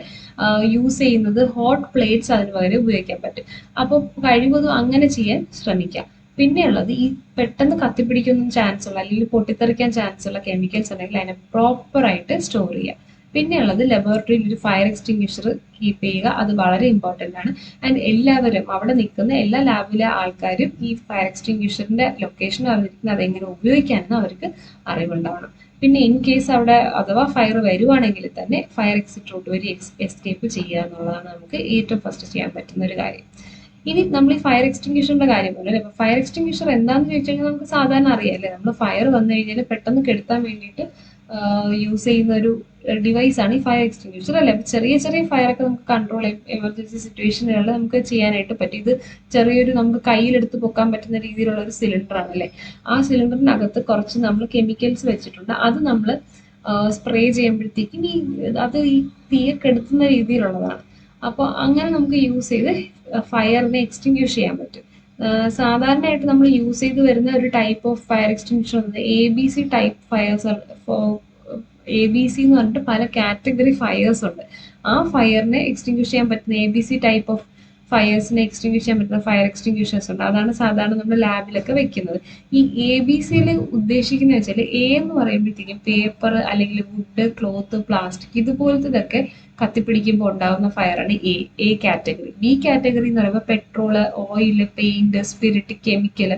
യൂസ് ചെയ്യുന്നത് ഹോട്ട് പ്ലേറ്റ്സ് അതിന് പകരം ഉപയോഗിക്കാൻ പറ്റും. അപ്പോൾ കഴിവതും അങ്ങനെ ചെയ്യാൻ ശ്രമിക്കാം. പിന്നെയുള്ളത് ഈ പെട്ടെന്ന് കത്തിപ്പിടിക്കുന്ന ചാൻസ് ഉള്ള അല്ലെങ്കിൽ പൊട്ടിത്തെറിക്കാൻ ചാൻസ് ഉള്ള കെമിക്കൽസ് ഉണ്ടെങ്കിൽ അതിനെ പ്രോപ്പറായിട്ട് സ്റ്റോർ ചെയ്യുക. പിന്നെയുള്ളത് ലബോറട്ടറിയിൽ ഒരു ഫയർ എക്സ്റ്റിങ്വിഷർ കീപ്പ് ചെയ്യുക, അത് വളരെ ഇമ്പോർട്ടൻ്റ് ആണ്. ആൻഡ് എല്ലാവരും അവിടെ നിൽക്കുന്ന എല്ലാ ലാബിലെ ആൾക്കാരും ഈ ഫയർ എക്സ്റ്റിങ്വിഷറിന്റെ ലൊക്കേഷൻ അറിഞ്ഞിരിക്കുന്നത് അതെങ്ങനെ ഉപയോഗിക്കാമെന്ന് അവർക്ക് അറിവുണ്ടാവണം. പിന്നെ ഇൻ കേസ് അവിടെ അഥവാ ഫയർ വരുവാണെങ്കിൽ തന്നെ ഫയർ എക്സിറ്റ് റൂട്ട് വഴി എസ്കേപ്പ് ചെയ്യുക എന്നുള്ളതാണ് നമുക്ക് ഏറ്റവും ഫസ്റ്റ് ചെയ്യാൻ പറ്റുന്ന ഒരു കാര്യം. ഇനി നമ്മൾ ഈ ഫയർ എക്സ്റ്റിങ്വിഷറിന്റെ കാര്യം പോലെ അപ്പൊ ഫയർ എക്സ്റ്റിങ്വിഷർ എന്താണെന്ന് ചോദിച്ചു കഴിഞ്ഞാൽ നമുക്ക് സാധാരണ അറിയാം, നമ്മൾ ഫയർ വന്നു കഴിഞ്ഞാൽ പെട്ടെന്ന് കെടുത്താൻ വേണ്ടിയിട്ട് യൂസ് ചെയ്യുന്ന ഒരു ഡിവൈസ് ആണ് ഈ ഫയർ എക്സ്റ്റിങ്വിഷർ അല്ലേ. അപ്പൊ ചെറിയ ചെറിയ ഫയർ ഒക്കെ നമുക്ക് കൺട്രോൾ ചെയ്യും, എമർജൻസി സിറ്റുവേഷനുകളിൽ നമുക്ക് ചെയ്യാനായിട്ട് പറ്റും. ഇത് ചെറിയൊരു നമുക്ക് കയ്യിലെടുത്ത് പൊക്കാൻ പറ്റുന്ന രീതിയിലുള്ള ഒരു സിലിണ്ടർ ആണ് അല്ലേ. ആ സിലിണ്ടറിനകത്ത് കുറച്ച് നമ്മൾ കെമിക്കൽസ് വെച്ചിട്ടുണ്ട്, അത് നമ്മൾ സ്പ്രേ ചെയ്യുമ്പോഴത്തേക്കും അത് ഈ തീയെ കെടുത്തുന്ന രീതിയിലുള്ളതാണ്. അപ്പോൾ അങ്ങനെ നമുക്ക് യൂസ് ചെയ്ത് ഫയറിനെ എക്സ്റ്റിങ്വിഷ് ചെയ്യാൻ പറ്റും. സാധാരണയായിട്ട് നമ്മൾ യൂസ് ചെയ്ത് വരുന്ന ഒരു type of fire extinguisher ABC type fires. ABC എന്ന് പറഞ്ഞിട്ട് പല കാറ്റഗറി ഫയേഴ്സ് ഉണ്ട്. ആ ഫയറിനെ എക്സ്റ്റിങ്വിഷ് ചെയ്യാൻ പറ്റുന്ന ABC ടൈപ്പ് ഓഫ് ഫയേഴ്സിനെ എക്സ്റ്റിങ്ക്വിഷ് ചെയ്യാൻ പറ്റുന്ന ഫയർ എക്സ്റ്റിങ്ക്വിഷേഴ്സ് ഉണ്ട്. അതാണ് സാധാരണ നമ്മൾ ലാബിലൊക്കെ വെക്കുന്നത്. ഈ ABC ഉദ്ദേശിക്കുന്നത് വെച്ചാൽ എ എന്ന് പറയുമ്പോഴത്തേക്കും പേപ്പർ അല്ലെങ്കിൽ വുഡ്, ക്ലോത്ത്, പ്ലാസ്റ്റിക് ഇതുപോലത്തതൊക്കെ കത്തിപ്പിടിക്കുമ്പോൾ ഉണ്ടാകുന്ന ഫയറാണ് എ കാറ്റഗറി. ബി കാറ്റഗറി എന്ന് പറയുമ്പോൾ petrol, oil, paint, spirit, chemical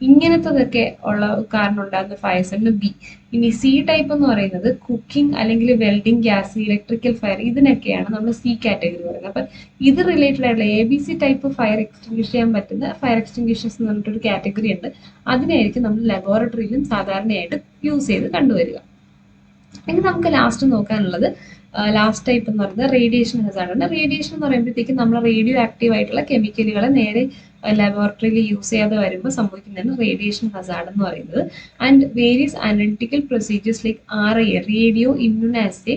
ഇങ്ങനത്തതൊക്കെ ഉള്ള കാരണം ഉണ്ടാകുന്ന ഫയർസ് ആണ് ബി. ഇനി സി ടൈപ്പ് എന്ന് പറയുന്നത് കുക്കിംഗ് അല്ലെങ്കിൽ വെൽഡിംഗ്, ഗ്യാസ്, ഇലക്ട്രിക്കൽ ഫയർ ഇതിനൊക്കെയാണ് നമ്മൾ സി കാറ്റഗറി പറയുന്നത്. അപ്പൊ ഇത് റിലേറ്റഡ് ആയിട്ടുള്ള ABC ടൈപ്പ് ഫയർ എക്സ്റ്റിങ്ക്വിഷ് ചെയ്യാൻ പറ്റുന്ന ഫയർ എക്സ്റ്റിങ്ക്വിഷേഴ്സ് എന്ന് പറഞ്ഞിട്ടൊരു കാറ്റഗറി ഉണ്ട്. അതിനായിരിക്കും നമ്മൾ ലബോറട്ടറിയിലും സാധാരണയായിട്ട് യൂസ് ചെയ്ത് കണ്ടുവരിക. ഇനി നമുക്ക് ലാസ്റ്റ് നോക്കാനുള്ളത് ലാസ്റ്റ് ടൈപ്പ് എന്ന് പറയുന്നത് റേഡിയേഷൻ ഹസാർഡ് ആണ്. റേഡിയേഷൻ എന്ന് പറയുമ്പോഴത്തേക്കും നമ്മൾ റേഡിയോ ആക്റ്റീവ് ആയിട്ടുള്ള കെമിക്കലുകളെ നേരെ ലബോറട്ടറിയിൽ യൂസ് ചെയ്യാതെ വരുമ്പോൾ സംഭവിക്കുന്നതാണ് റേഡിയേഷൻ ഹസാർഡ് എന്ന് പറയുന്നത്. And various analytical procedures like RIA, radio immunoassay,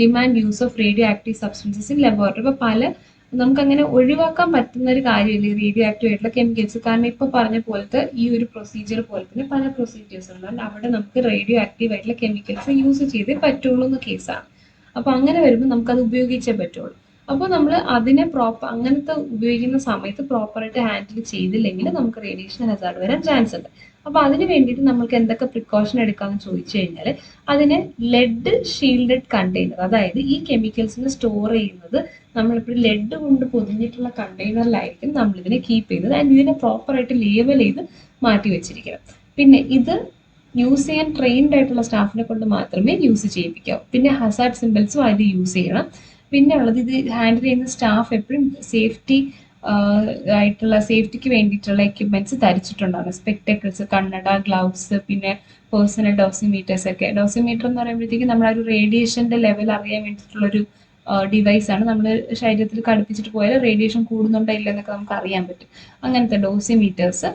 demand use of radio active substances in laboratory. അപ്പോൾ പല നമുക്കങ്ങനെ ഒഴിവാക്കാൻ പറ്റുന്ന ഒരു കാര്യമില്ല റേഡിയോ ആക്റ്റീവ് ആയിട്ടുള്ള കെമിക്കൽസ്. കാരണം ഇപ്പോൾ പറഞ്ഞ പോലത്തെ ഈ ഒരു പ്രൊസീജിയർ പോലെ തന്നെ പല പ്രൊസീജിയേഴ്സ് ഉണ്ട്, അവിടെ നമുക്ക് റേഡിയോ ആക്റ്റീവ് ആയിട്ടുള്ള കെമിക്കൽസ് യൂസ് ചെയ്തേ പറ്റുള്ളൂ എന്ന കേസാണ്. അപ്പോൾ അങ്ങനെ വരുമ്പോൾ നമുക്കത് ഉപയോഗിച്ചേ പറ്റുള്ളൂ. അപ്പോൾ നമ്മൾ അതിനെ അങ്ങനത്തെ ഉപയോഗിക്കുന്ന സമയത്ത് പ്രോപ്പറായിട്ട് ഹാൻഡിൽ ചെയ്തില്ലെങ്കിൽ നമുക്ക് റേഡിയേഷൻ ഹസാർഡ് വരാൻ ചാൻസ് ഉണ്ട്. അപ്പോൾ അതിന് വേണ്ടിയിട്ട് നമുക്ക് എന്തൊക്കെ പ്രിക്കോഷൻ എടുക്കാമെന്ന് ചോദിച്ചു കഴിഞ്ഞാൽ അതിന് ലെഡ് ഷീൽഡഡ് കണ്ടെയ്നർ, അതായത് ഈ കെമിക്കൽസിനെ സ്റ്റോർ ചെയ്യുന്നത് നമ്മളിപ്പോൾ ലെഡ് കൊണ്ട് പൊതിഞ്ഞിട്ടുള്ള കണ്ടെയ്നറിലായിരിക്കും നമ്മളിതിനെ കീപ്പ് ചെയ്യുന്നത്. ആൻഡ് ഇതിനെ പ്രോപ്പറായിട്ട് ലേബൽ ചെയ്ത് മാറ്റി വെച്ചിരിക്കണം. പിന്നെ ഇത് യൂസ് ചെയ്യാൻ ട്രെയിൻഡ് ആയിട്ടുള്ള സ്റ്റാഫിനെ കൊണ്ട് മാത്രമേ യൂസ് ചെയ്യിപ്പിക്കാവൂ. പിന്നെ ഹസാർഡ് സിമ്പിൾസും അതിൽ യൂസ് ചെയ്യണം. പിന്നെ ഉള്ളത് ഇത് ഹാൻഡിൽ ചെയ്യുന്ന സ്റ്റാഫ് എപ്പോഴും സേഫ്റ്റിക്ക് വേണ്ടിയിട്ടുള്ള എക്യുപ്മെന്റ്സ് ധരിച്ചിട്ടുണ്ടാകും. സ്പെക്ടക്കിൾസ്, കണ്ണട, ഗ്ലൗസ്, പിന്നെ പേഴ്സണൽ ഡോസിമീറ്റേഴ്സ് ഒക്കെ. ഡോസിമീറ്റർ എന്ന് പറയുമ്പോഴത്തേക്കും നമ്മുടെ ഒരു റേഡിയേഷന്റെ ലെവൽ അറിയാൻ വേണ്ടിയിട്ടുള്ളൊരു ഡിവൈസ് ആണ്. നമ്മൾ ശരീരത്തിൽ ഘടിപ്പിച്ചിട്ട് പോയാൽ റേഡിയേഷൻ കൂടുന്നുണ്ടോ ഇല്ലെന്നൊക്കെ നമുക്ക് അറിയാൻ പറ്റും. അങ്ങനത്തെ ഡോസിമീറ്റേഴ്സ്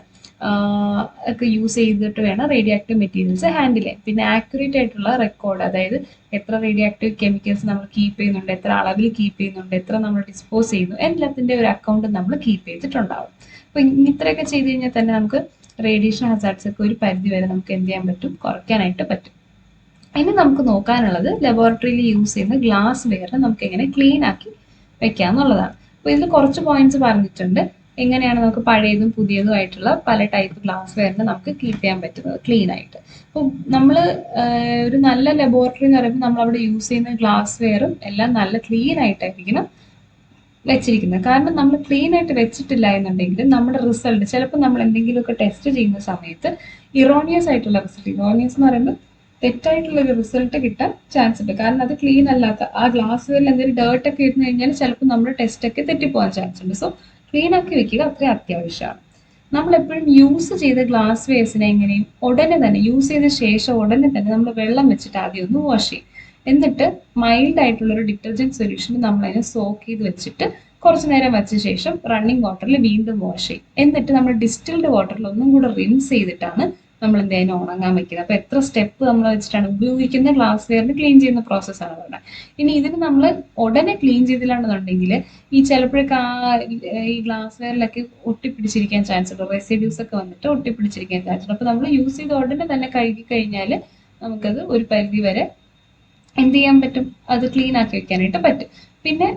ഒക്കെ യൂസ് ചെയ്തിട്ട് വേണം റേഡിയോ ആക്റ്റീവ് മെറ്റീരിയൽസ് ഹാൻഡിൽ ചെയ്യാൻ. പിന്നെ ആക്യുറേറ്റ് ആയിട്ടുള്ള റെക്കോർഡ്, അതായത് എത്ര റേഡിയോ ആക്റ്റീവ് കെമിക്കൽസ് നമ്മൾ കീപ്പ് ചെയ്യുന്നുണ്ട്, എത്ര അളവിൽ കീപ്പ് ചെയ്യുന്നുണ്ട്, എത്ര നമ്മൾ ഡിസ്പോസ് ചെയ്യുന്നു, എല്ലാത്തിൻ്റെ ഒരു അക്കൗണ്ട് നമ്മൾ കീപ്പ് ചെയ്തിട്ടുണ്ടാവും. അപ്പോൾ ഇത്രയൊക്കെ ചെയ്ത് കഴിഞ്ഞാൽ തന്നെ നമുക്ക് റേഡിയേഷൻ ഹസാർഡ്സ് ഒക്കെ ഒരു പരിധി വരെ നമുക്ക് എന്ത് ചെയ്യാൻ പറ്റും, കുറയ്ക്കാനായിട്ട് പറ്റും. ഇനി നമുക്ക് നോക്കാനുള്ളത് ലബോറട്ടറിയിൽ യൂസ് ചെയ്യുന്ന ഗ്ലാസ് വെയറിനെ നമുക്ക് എങ്ങനെ ക്ലീൻ ആക്കി വെക്കാം എന്നുള്ളതാണ്. അപ്പോൾ ഇതിൽ കുറച്ച് പോയിന്റ്സ് പറഞ്ഞിട്ടുണ്ട്. എങ്ങനെയാണ് നമുക്ക് പഴയതും പുതിയതും ആയിട്ടുള്ള പല ടൈപ്പ് ഗ്ലാസ് വെയറിനെ നമുക്ക് കീപ്പ് ചെയ്യാൻ പറ്റുന്നത് ക്ലീൻ ആയിട്ട്. അപ്പോൾ നമ്മൾ ഒരു നല്ല ലബോറട്ടറി എന്ന് പറയുമ്പോൾ നമ്മൾ അവിടെ യൂസ് ചെയ്യുന്ന ഗ്ലാസ് വെയറും എല്ലാം നല്ല ക്ലീൻ ആയിട്ടായിരിക്കണം വെച്ചിരിക്കുന്നത്. കാരണം നമ്മൾ ക്ലീൻ ആയിട്ട് വെച്ചിട്ടില്ല എന്നുണ്ടെങ്കിൽ നമ്മുടെ റിസൾട്ട് ചിലപ്പോൾ നമ്മൾ എന്തെങ്കിലുമൊക്കെ ടെസ്റ്റ് ചെയ്യുന്ന സമയത്ത് ഇറോണിയസ് ആയിട്ടുള്ള റിസൾട്ട്, ഇറോണിയസ് എന്ന് പറയുമ്പോൾ തെറ്റായിട്ടുള്ള ഒരു റിസൾട്ട് കിട്ടാൻ ചാൻസ് ഉണ്ട്. കാരണം അത് ക്ലീൻ അല്ലാത്ത ആ ഗ്ലാസ് വെയറിൽ എന്തെങ്കിലും ഡേർട്ട് ഒക്കെ ഇരുന്ന് കഴിഞ്ഞാൽ ചിലപ്പോൾ നമ്മുടെ ടെസ്റ്റ് ഒക്കെ തെറ്റിപ്പോകാൻ ചാൻസ് ഉണ്ട്. സോ ക്ലീൻ ആക്കി വെക്കുക അത്രയും അത്യാവശ്യമാണ്. നമ്മൾ എപ്പോഴും യൂസ് ചെയ്ത ഗ്ലാസ് വെയർസിനെ എങ്ങനെയും ഉടനെ തന്നെ യൂസ് ചെയ്ത ശേഷം ഉടനെ തന്നെ നമ്മൾ വെള്ളം വെച്ചിട്ട് ആദ്യം ഒന്ന് വാഷ് ചെയ്യും. എന്നിട്ട് മൈൽഡ് ആയിട്ടുള്ളൊരു ഡിറ്റർജൻറ്റ് സൊല്യൂഷൻ നമ്മൾ അതിനെ സോക്ക് ചെയ്ത് വെച്ചിട്ട് കുറച്ച് നേരം വെച്ച ശേഷം റണ്ണിങ് വാട്ടറിൽ വീണ്ടും വാഷ് ചെയ്യും. എന്നിട്ട് നമ്മൾ ഡിസ്റ്റിൽഡ് വാട്ടറിൽ ഒന്നും കൂടെ റിൻസ് ചെയ്തിട്ടാണ് നമ്മൾ എന്തെങ്കിലും ഉണങ്ങാൻ വെക്കുന്നത്. അപ്പോൾ എത്ര സ്റ്റെപ്പ് നമ്മൾ വെച്ചിട്ടാണ് ഉപയോഗിക്കുന്ന ഗ്ലാസ് വെയറിന് ക്ലീൻ ചെയ്യുന്ന പ്രോസസ്സാണ് പറയുന്നത്. ഇനി ഇതിന് നമ്മൾ ഉടനെ ക്ലീൻ ചെയ്തില്ലാണെന്നുണ്ടെങ്കിൽ ഈ ചിലപ്പോഴൊക്കെ ഈ ഗ്ലാസ് വെയറിലൊക്കെ ഒട്ടിപ്പിടിച്ചിരിക്കാൻ ചാൻസ് ഉണ്ട്, റെസിഡ്യൂസ് ഒക്കെ വന്നിട്ട് ഒട്ടിപ്പിടിച്ചിരിക്കാൻ ചാൻസ് ഉണ്ട്. അപ്പോൾ നമ്മൾ യൂസ് ചെയ്ത് ഉടനെ തന്നെ കഴുകി കഴിഞ്ഞാൽ നമുക്കത് ഒരു പരിധി വരെ എന്ത് ചെയ്യാൻ പറ്റും, അത് ക്ലീൻ ആക്കി വെക്കാനായിട്ട് പറ്റും. പിന്നെ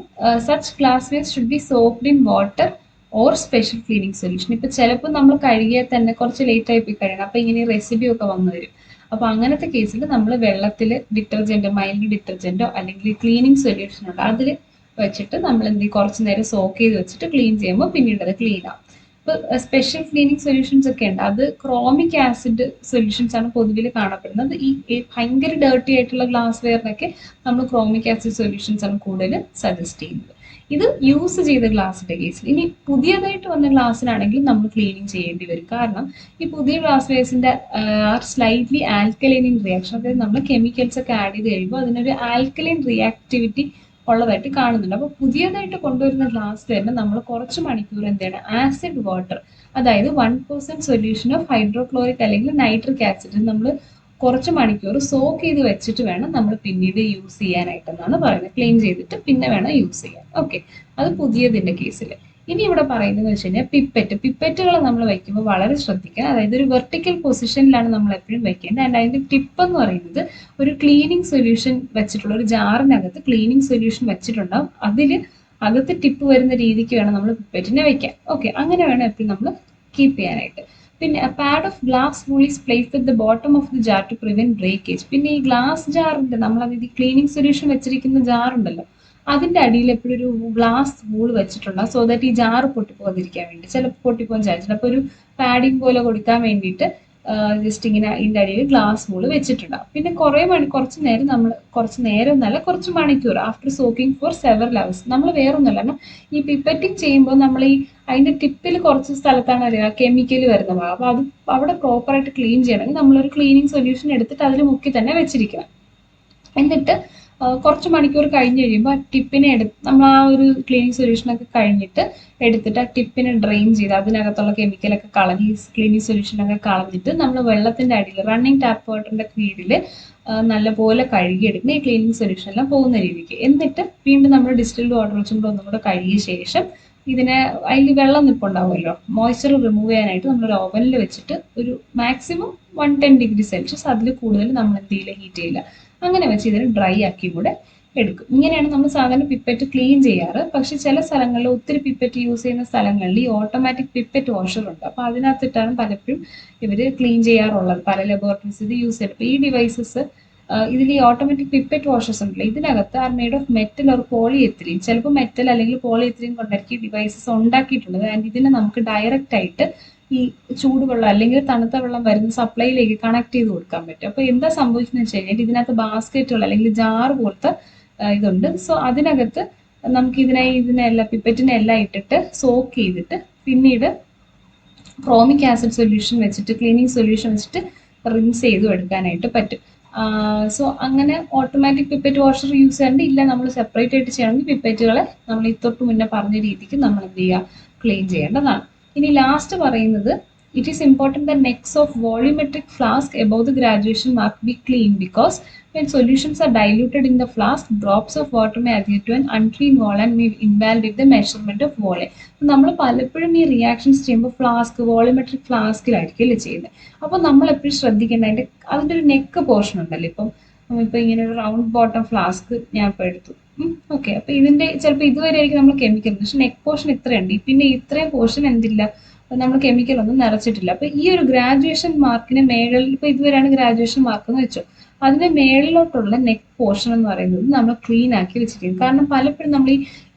such glass wear should be soaked in water or special cleaning solution. ഇപ്പം ചിലപ്പോൾ നമ്മൾ കഴുകിയാൽ തന്നെ കുറച്ച് ലേറ്റ് ആയി പോയി കഴിയണം, അപ്പോൾ ഇങ്ങനെ റെസിഡ്യൂ ഒക്കെ വന്നു വരും. അപ്പോൾ അങ്ങനത്തെ കേസിൽ നമ്മൾ വെള്ളത്തിൽ ഡിറ്റർജൻറ്റോ മൈൽഡ് ഡിറ്റർജൻറ്റോ അല്ലെങ്കിൽ ക്ലീനിങ് സൊല്യൂഷൻ ഉണ്ട് അതിൽ വെച്ചിട്ട് നമ്മൾ കുറച്ച് നേരം സോക്ക് ചെയ്ത് വെച്ചിട്ട് ക്ലീൻ ചെയ്യുമ്പോൾ പിന്നീട് അത് ക്ലീൻ ആവും. ഇപ്പോൾ സ്പെഷ്യൽ ക്ലീനിങ് സൊല്യൂഷൻസ് ഒക്കെ ഉണ്ട്, അത് ക്രോമിക് ആസിഡ് സൊല്യൂഷൻസ് ആണ് പൊതുവിൽ കാണപ്പെടുന്നത്. ഈ ഭയങ്കര ഡേർട്ടി ആയിട്ടുള്ള ഗ്ലാസ് വെയറിനൊക്കെ നമ്മൾ ക്രോമിക് ആസിഡ് സൊല്യൂഷൻസ് ആണ് കൂടുതൽ സജസ്റ്റ് ചെയ്യുന്നത്. ഇത് യൂസ് ചെയ്ത ഗ്ലാസിന്റെ കേസിൽ. ഇനി പുതിയതായിട്ട് വന്ന ഗ്ലാസ്സിനാണെങ്കിൽ നമ്മൾ ക്ലീനിങ് ചെയ്യേണ്ടി വരും. കാരണം ഈ പുതിയ ഗ്ലാസ് വെയർസിന്റെ സ്ലൈറ്റ്ലി ആൽക്കലൈൻ ഇൻ റിയാക്ഷൻ, അതായത് നമ്മൾ കെമിക്കൽസ് ഒക്കെ ആഡ് ചെയ്ത് കഴിയുമ്പോൾ അതിനൊരു ആൽക്കലൈൻ റിയാക്ടിവിറ്റി ഉള്ളതായിട്ട് കാണുന്നുണ്ട്. അപ്പോൾ പുതിയതായിട്ട് കൊണ്ടുവരുന്ന ഗ്ലാസ് വെയറിന് നമ്മൾ കുറച്ച് മണിക്കൂർ എന്താണ് ആസിഡ് വാട്ടർ, അതായത് 1% സൊല്യൂഷൻ ഓഫ് ഹൈഡ്രോക്ലോറിക് അല്ലെങ്കിൽ നൈട്രിക് ആസിഡ് നമ്മൾ കുറച്ച് മണിക്കൂർ സോക്ക് ചെയ്ത് വെച്ചിട്ട് വേണം നമ്മൾ പിന്നീട് യൂസ് ചെയ്യാനായിട്ടെന്നാണ് പറയുന്നത്. ക്ലീൻ ചെയ്തിട്ട് പിന്നെ വേണം യൂസ് ചെയ്യാൻ. ഓക്കെ, അത് പുതിയതിന്റെ കേസിൽ. ഇനി ഇവിടെ പറയുന്നത് വെച്ച് കഴിഞ്ഞാൽ പിപ്പറ്റുകൾ നമ്മൾ വയ്ക്കുമ്പോൾ വളരെ ശ്രദ്ധിക്കുക. അതായത് ഒരു വെർട്ടിക്കൽ പൊസിഷനിലാണ് നമ്മൾ എപ്പോഴും വെക്കേണ്ടത്. ആൻഡ് അതിന്റെ ടിപ്പ് എന്ന് പറയുന്നത് ഒരു ക്ലീനിങ് സൊല്യൂഷൻ വെച്ചിട്ടുള്ള ഒരു ജാറിനകത്ത് ക്ലീനിങ് സൊല്യൂഷൻ വെച്ചിട്ടുണ്ടാവും. അതിൽ അകത്ത് ടിപ്പ് വരുന്ന രീതിക്ക് വേണം നമ്മൾ പിപ്പറ്റിനെ വെക്കാൻ. ഓക്കെ, അങ്ങനെ വേണം എപ്പോഴും നമ്മൾ കീപ്പ് ചെയ്യാനായിട്ട്. പിന്നെ pad of glass wool is placed at the bottom of the jar to prevent breakage. പിന്നെ ഈ ഗ്ലാസ് ജാറിന്റെ നമ്മളത് ക്ലീനിങ് സൊല്യൂഷൻ വെച്ചിരിക്കുന്ന ജാർ ഉണ്ടല്ലോ, അതിന്റെ അടിയിൽ എപ്പോഴും ഒരു ഗ്ലാസ് വൂൾ വെച്ചിട്ടുണ്ട്, സോ ദാറ്റ് ഈ ജാറ് പൊട്ടിപ്പോകാതിരിക്കാൻ വേണ്ടി. ചിലപ്പോൾ പൊട്ടിപ്പോകാൻ ചാൻസ് ഉണ്ട്. അപ്പോൾ ഒരു പാഡിങ് പോലെ കൊടുക്കാൻ വേണ്ടിയിട്ട് ജസ്റ്റ് ഇങ്ങനെ ഇതിൻ്റെ അടിയിൽ ഗ്ലാസ് വൂൾ വെച്ചിട്ടുണ്ടാകും. പിന്നെ കുറച്ച് നേരം നമ്മൾ കുറച്ച് നേരം എന്നല്ല, കുറച്ച് മണിക്കൂർ after soaking four several hours. നമ്മൾ വേറൊന്നുമല്ല, കാരണം ഈ പിപ്പറ്റിങ് ചെയ്യുമ്പോൾ നമ്മൾ ഈ അതിന്റെ ടിപ്പിൽ കുറച്ച് സ്ഥലത്താണ് അറിയുക കെമിക്കൽ വരുന്ന ഭാഗം. അപ്പോൾ അത് അവിടെ പ്രോപ്പറായിട്ട് ക്ലീൻ ചെയ്യണമെങ്കിൽ നമ്മളൊരു ക്ലീനിങ് സൊല്യൂഷൻ എടുത്തിട്ട് അതിൽ മുക്കി തന്നെ വെച്ചിരിക്കണം. എന്നിട്ട് കുറച്ച് മണിക്കൂർ കഴിഞ്ഞ് കഴിയുമ്പോൾ ആ ടിപ്പിനെ നമ്മൾ ആ ഒരു ക്ലീനിങ് സൊല്യൂഷനൊക്കെ കഴിഞ്ഞിട്ട് എടുത്തിട്ട് ആ ടിപ്പിനെ ഡ്രെയിൻ ചെയ്ത് അതിനകത്തുള്ള കെമിക്കലൊക്കെ കളഞ്ഞ് ക്ലീനിങ് സൊല്യൂഷനൊക്കെ കളഞ്ഞിട്ട് നമ്മൾ വെള്ളത്തിൻ്റെ അടിയിൽ റണ്ണിങ് ടാപ്പ് വാട്ടറിൻ്റെ കീഴിൽ നല്ലപോലെ കഴുകിയെടുക്കുന്ന ഈ ക്ലീനിങ് സൊല്യൂഷൻ എല്ലാം പോകുന്ന രീതിക്ക്. എന്നിട്ട് വീണ്ടും നമ്മൾ ഡിസ്റ്റിൽഡ് വാട്ടർ വെച്ചും കൂടെ ഒന്നും കൂടെ കഴുകിയ ശേഷം ഇതിനെ അതിൽ വെള്ളം നിൽപ്പുണ്ടാവുമല്ലോ, മോയ്സ്ചർ റിമൂവ് ചെയ്യാനായിട്ട് നമ്മളൊരു ഓവനിൽ വെച്ചിട്ട് ഒരു മാക്സിമം 110 ഡിഗ്രി സെൽഷ്യസ്, അതിൽ കൂടുതൽ നമ്മൾ എന്ത് ചെയ്യില്ല, ഹീറ്റ് ചെയ്യില്ല. അങ്ങനെ വെച്ച് ഇതിന് ഡ്രൈ ആക്കി കൂടെ എടുക്കും. ഇങ്ങനെയാണ് നമ്മൾ സാധാരണ പിപ്പറ്റ് ക്ലീൻ ചെയ്യാറ്. പക്ഷെ ചില സ്ഥലങ്ങളിൽ ഒത്തിരി പിപ്പറ്റ് യൂസ് ചെയ്യുന്ന സ്ഥലങ്ങളിൽ ഈ ഓട്ടോമാറ്റിക് പിപ്പറ്റ് വാഷർ ഉണ്ട്. അപ്പോൾ അതിനകത്തിട്ടാണ് പലപ്പോഴും ഇവർ ക്ലീൻ ചെയ്യാറുള്ളത്. പല ലബോറട്ടറീസ് ഇത് യൂസ് ചെയ്യും. അപ്പോൾ ഈ ഡിവൈസസ് ഇതിൽ ഈ ഓട്ടോമാറ്റിക് പിപ്പറ്റ് വാഷേഴ്സ് ഉണ്ടല്ലോ, ഇതിനകത്ത് are made of metal or polyethylene, ചിലപ്പോൾ മെറ്റൽ അല്ലെങ്കിൽ പോളിയെത്തിലീൻ കൊണ്ടായിരിക്കും ഡിവൈസസ് ഉണ്ടാക്കിയിട്ടുള്ളത്. ആൻഡ് ഇതിനെ നമുക്ക് ഡയറക്റ്റ് ആയിട്ട് ഈ ചൂടുവെള്ളം അല്ലെങ്കിൽ തണുത്ത വെള്ളം വരുന്ന സപ്ലൈയിലേക്ക് കണക്ട് ചെയ്ത് കൊടുക്കാൻ പറ്റും. അപ്പോൾ എന്താ സംഭവിക്കുന്നത് വെച്ച് കഴിഞ്ഞാൽ ഇതിനകത്ത് ബാസ്ക്കറ്റുകൾ അല്ലെങ്കിൽ ജാർ പോലത്തെ ഇതുണ്ട്. സോ അതിനകത്ത് നമുക്ക് ഇതിനെല്ലാം പിപ്പറ്റിനെല്ലാം ഇട്ടിട്ട് സോക്ക് ചെയ്തിട്ട് പിന്നീട് ക്രോമിക് ആസിഡ് സൊല്യൂഷൻ വെച്ചിട്ട് ക്ലീനിങ് സൊല്യൂഷൻ വെച്ചിട്ട് റിൻസ് ചെയ്തും എടുക്കാനായിട്ട് പറ്റും. സോ അങ്ങനെ ഓട്ടോമാറ്റിക് പിപ്പറ്റ് വാഷർ യൂസ് ചെയ്യാണ്ട് ഇല്ല, നമ്മൾ സെപ്പറേറ്റ് ആയിട്ട് ചെയ്യണമെങ്കിൽ പിപ്പറ്റുകളെ നമ്മൾ ഈ തൊട്ട് മുന്നേ പറഞ്ഞ രീതിക്ക് നമ്മൾ എന്ത് ചെയ്യുക, ക്ലീൻ ചെയ്യേണ്ടതാണ്. ഇനി ലാസ്റ്റ് പറയുന്നത്, it is important that necks of volumetric flask above the graduation mark be clean, because when solutions are diluted in the flask, drops of water may adhere to an unclean wall and may invalidate the measurement of volume. നമ്മൾ പലപ്പോഴും ഈ reactions ചെയ്യുമ്പോൾ flask volumetric ഫ്ലാസ്കിലായിരിക്കും അല്ലേ ചെയ്യുന്നത്. അപ്പോൾ നമ്മൾ എപ്പോഴും ശ്രദ്ധിക്കേണ്ട അതിൻ്റെ ഒരു നെക്ക് പോർഷൻ ഉണ്ടല്ലോ. ഇപ്പോൾ ഇങ്ങനെ ഒരു റൗണ്ട് ബോട്ടം ഫ്ലാസ്ക് ഞാൻ ഇപ്പോൾ എടുത്തു. ഓക്കെ, അപ്പോൾ ഇതിൻ്റെ ചിലപ്പോൾ ഇതുവരെ ആയിരിക്കും നമ്മൾ കെമിക്കൽ, പക്ഷെ നെക്ക് പോർഷൻ ഇത്രയുണ്ട്, പിന്നെ ഇത്രയും പോർഷൻ എന്തില്ല, നമ്മൾ കെമിക്കൽ ഒന്നും നിറച്ചിട്ടില്ല. അപ്പോൾ ഈ ഒരു ഗ്രാജുവേഷൻ മാർക്കിന് മേളിൽ, ഇപ്പോൾ ഇതുവരെയാണ് ഗ്രാജുവേഷൻ മാർക്ക് എന്ന് വെച്ചോ, അതിന്റെ മേളിലോട്ടുള്ള നെക്ക് പോർഷൻ എന്ന് പറയുന്നത് നമ്മൾ ക്ലീൻ ആക്കി വെച്ചിരിക്കും. കാരണം പലപ്പോഴും നമ്മൾ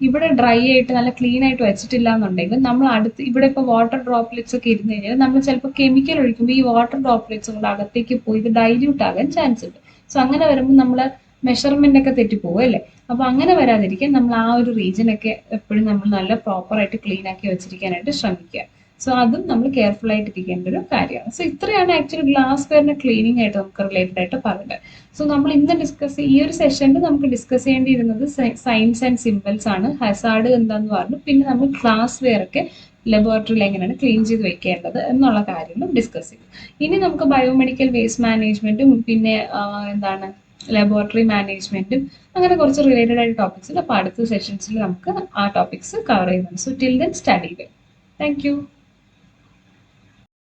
ഇവിടെ ഡ്രൈ ആയിട്ട് നല്ല ക്ലീൻ ആയിട്ട് വെച്ചിട്ടില്ല എന്നുണ്ടെങ്കിൽ നമ്മൾ ഇവിടെ ഇപ്പോൾ വാട്ടർ ഡ്രോപ്ലെറ്റ്സ് ഒക്കെ ഇരുന്ന് കഴിഞ്ഞാൽ നമ്മൾ ചിലപ്പോൾ കെമിക്കൽ ഒഴിക്കുമ്പോൾ ഈ വാട്ടർ ഡ്രോപ്ലെറ്റ്സ് കൂടെ അകത്തേക്ക് പോയി ഇത് ഡൈല്യൂട്ട് ആകാൻ ചാൻസ് ഉണ്ട്. സോ അങ്ങനെ വരുമ്പോൾ നമ്മൾ മെഷർമെന്റ് ഒക്കെ തെറ്റിപ്പോകും അല്ലേ. അപ്പോൾ അങ്ങനെ വരാതിരിക്കാൻ നമ്മൾ ആ ഒരു റീജിയൻ ഒക്കെ എപ്പോഴും നമ്മൾ നല്ല പ്രോപ്പറായിട്ട് ക്ലീൻ ആക്കി വെച്ചിരിക്കാനായിട്ട് ശ്രമിക്കുക. സോ അതും നമ്മൾ കെയർഫുൾ ആയിട്ട് ഇരിക്കേണ്ട ഒരു കാര്യമാണ്. സോ ഇത്രയാണ് ആക്ച്വലി ഗ്ലാസ് വെയറിന്റെ ക്ലീനിങ് ആയിട്ട് നമുക്ക് റിലേറ്റഡ് ആയിട്ട് പറയുന്നത്. സോ നമ്മൾ ഇന്ന് ഈ ഒരു സെഷനിൽ നമുക്ക് ഡിസ്കസ് ചെയ്യേണ്ടിയിരുന്നത് സൈൻസ് ആൻഡ് സിമ്പിൾസ് ആണ്, ഹസാർഡ് എന്താന്ന് പറഞ്ഞു, പിന്നെ നമ്മൾ ഗ്ലാസ് വെയർ ഒക്കെ ലബോറട്ടറിയിൽ എങ്ങനെയാണ് ക്ലീൻ ചെയ്ത് വെക്കേണ്ടത് എന്നുള്ള കാര്യങ്ങളും ഡിസ്കസ് ചെയ്തു. ഇനി നമുക്ക് ബയോമെഡിക്കൽ വേസ്റ്റ് മാനേജ്മെന്റും പിന്നെ ലബോറട്ടറി മാനേജ്മെന്റും അങ്ങനെ കുറച്ച് റിലേറ്റഡ് ആയിട്ട് ടോപ്പിക്സ് അപ്പോൾ അടുത്ത സെഷൻസിൽ നമുക്ക് ആ ടോപ്പിക്സ് കവർ ചെയ്യുന്നുണ്ട്. So till then study well. Thank you.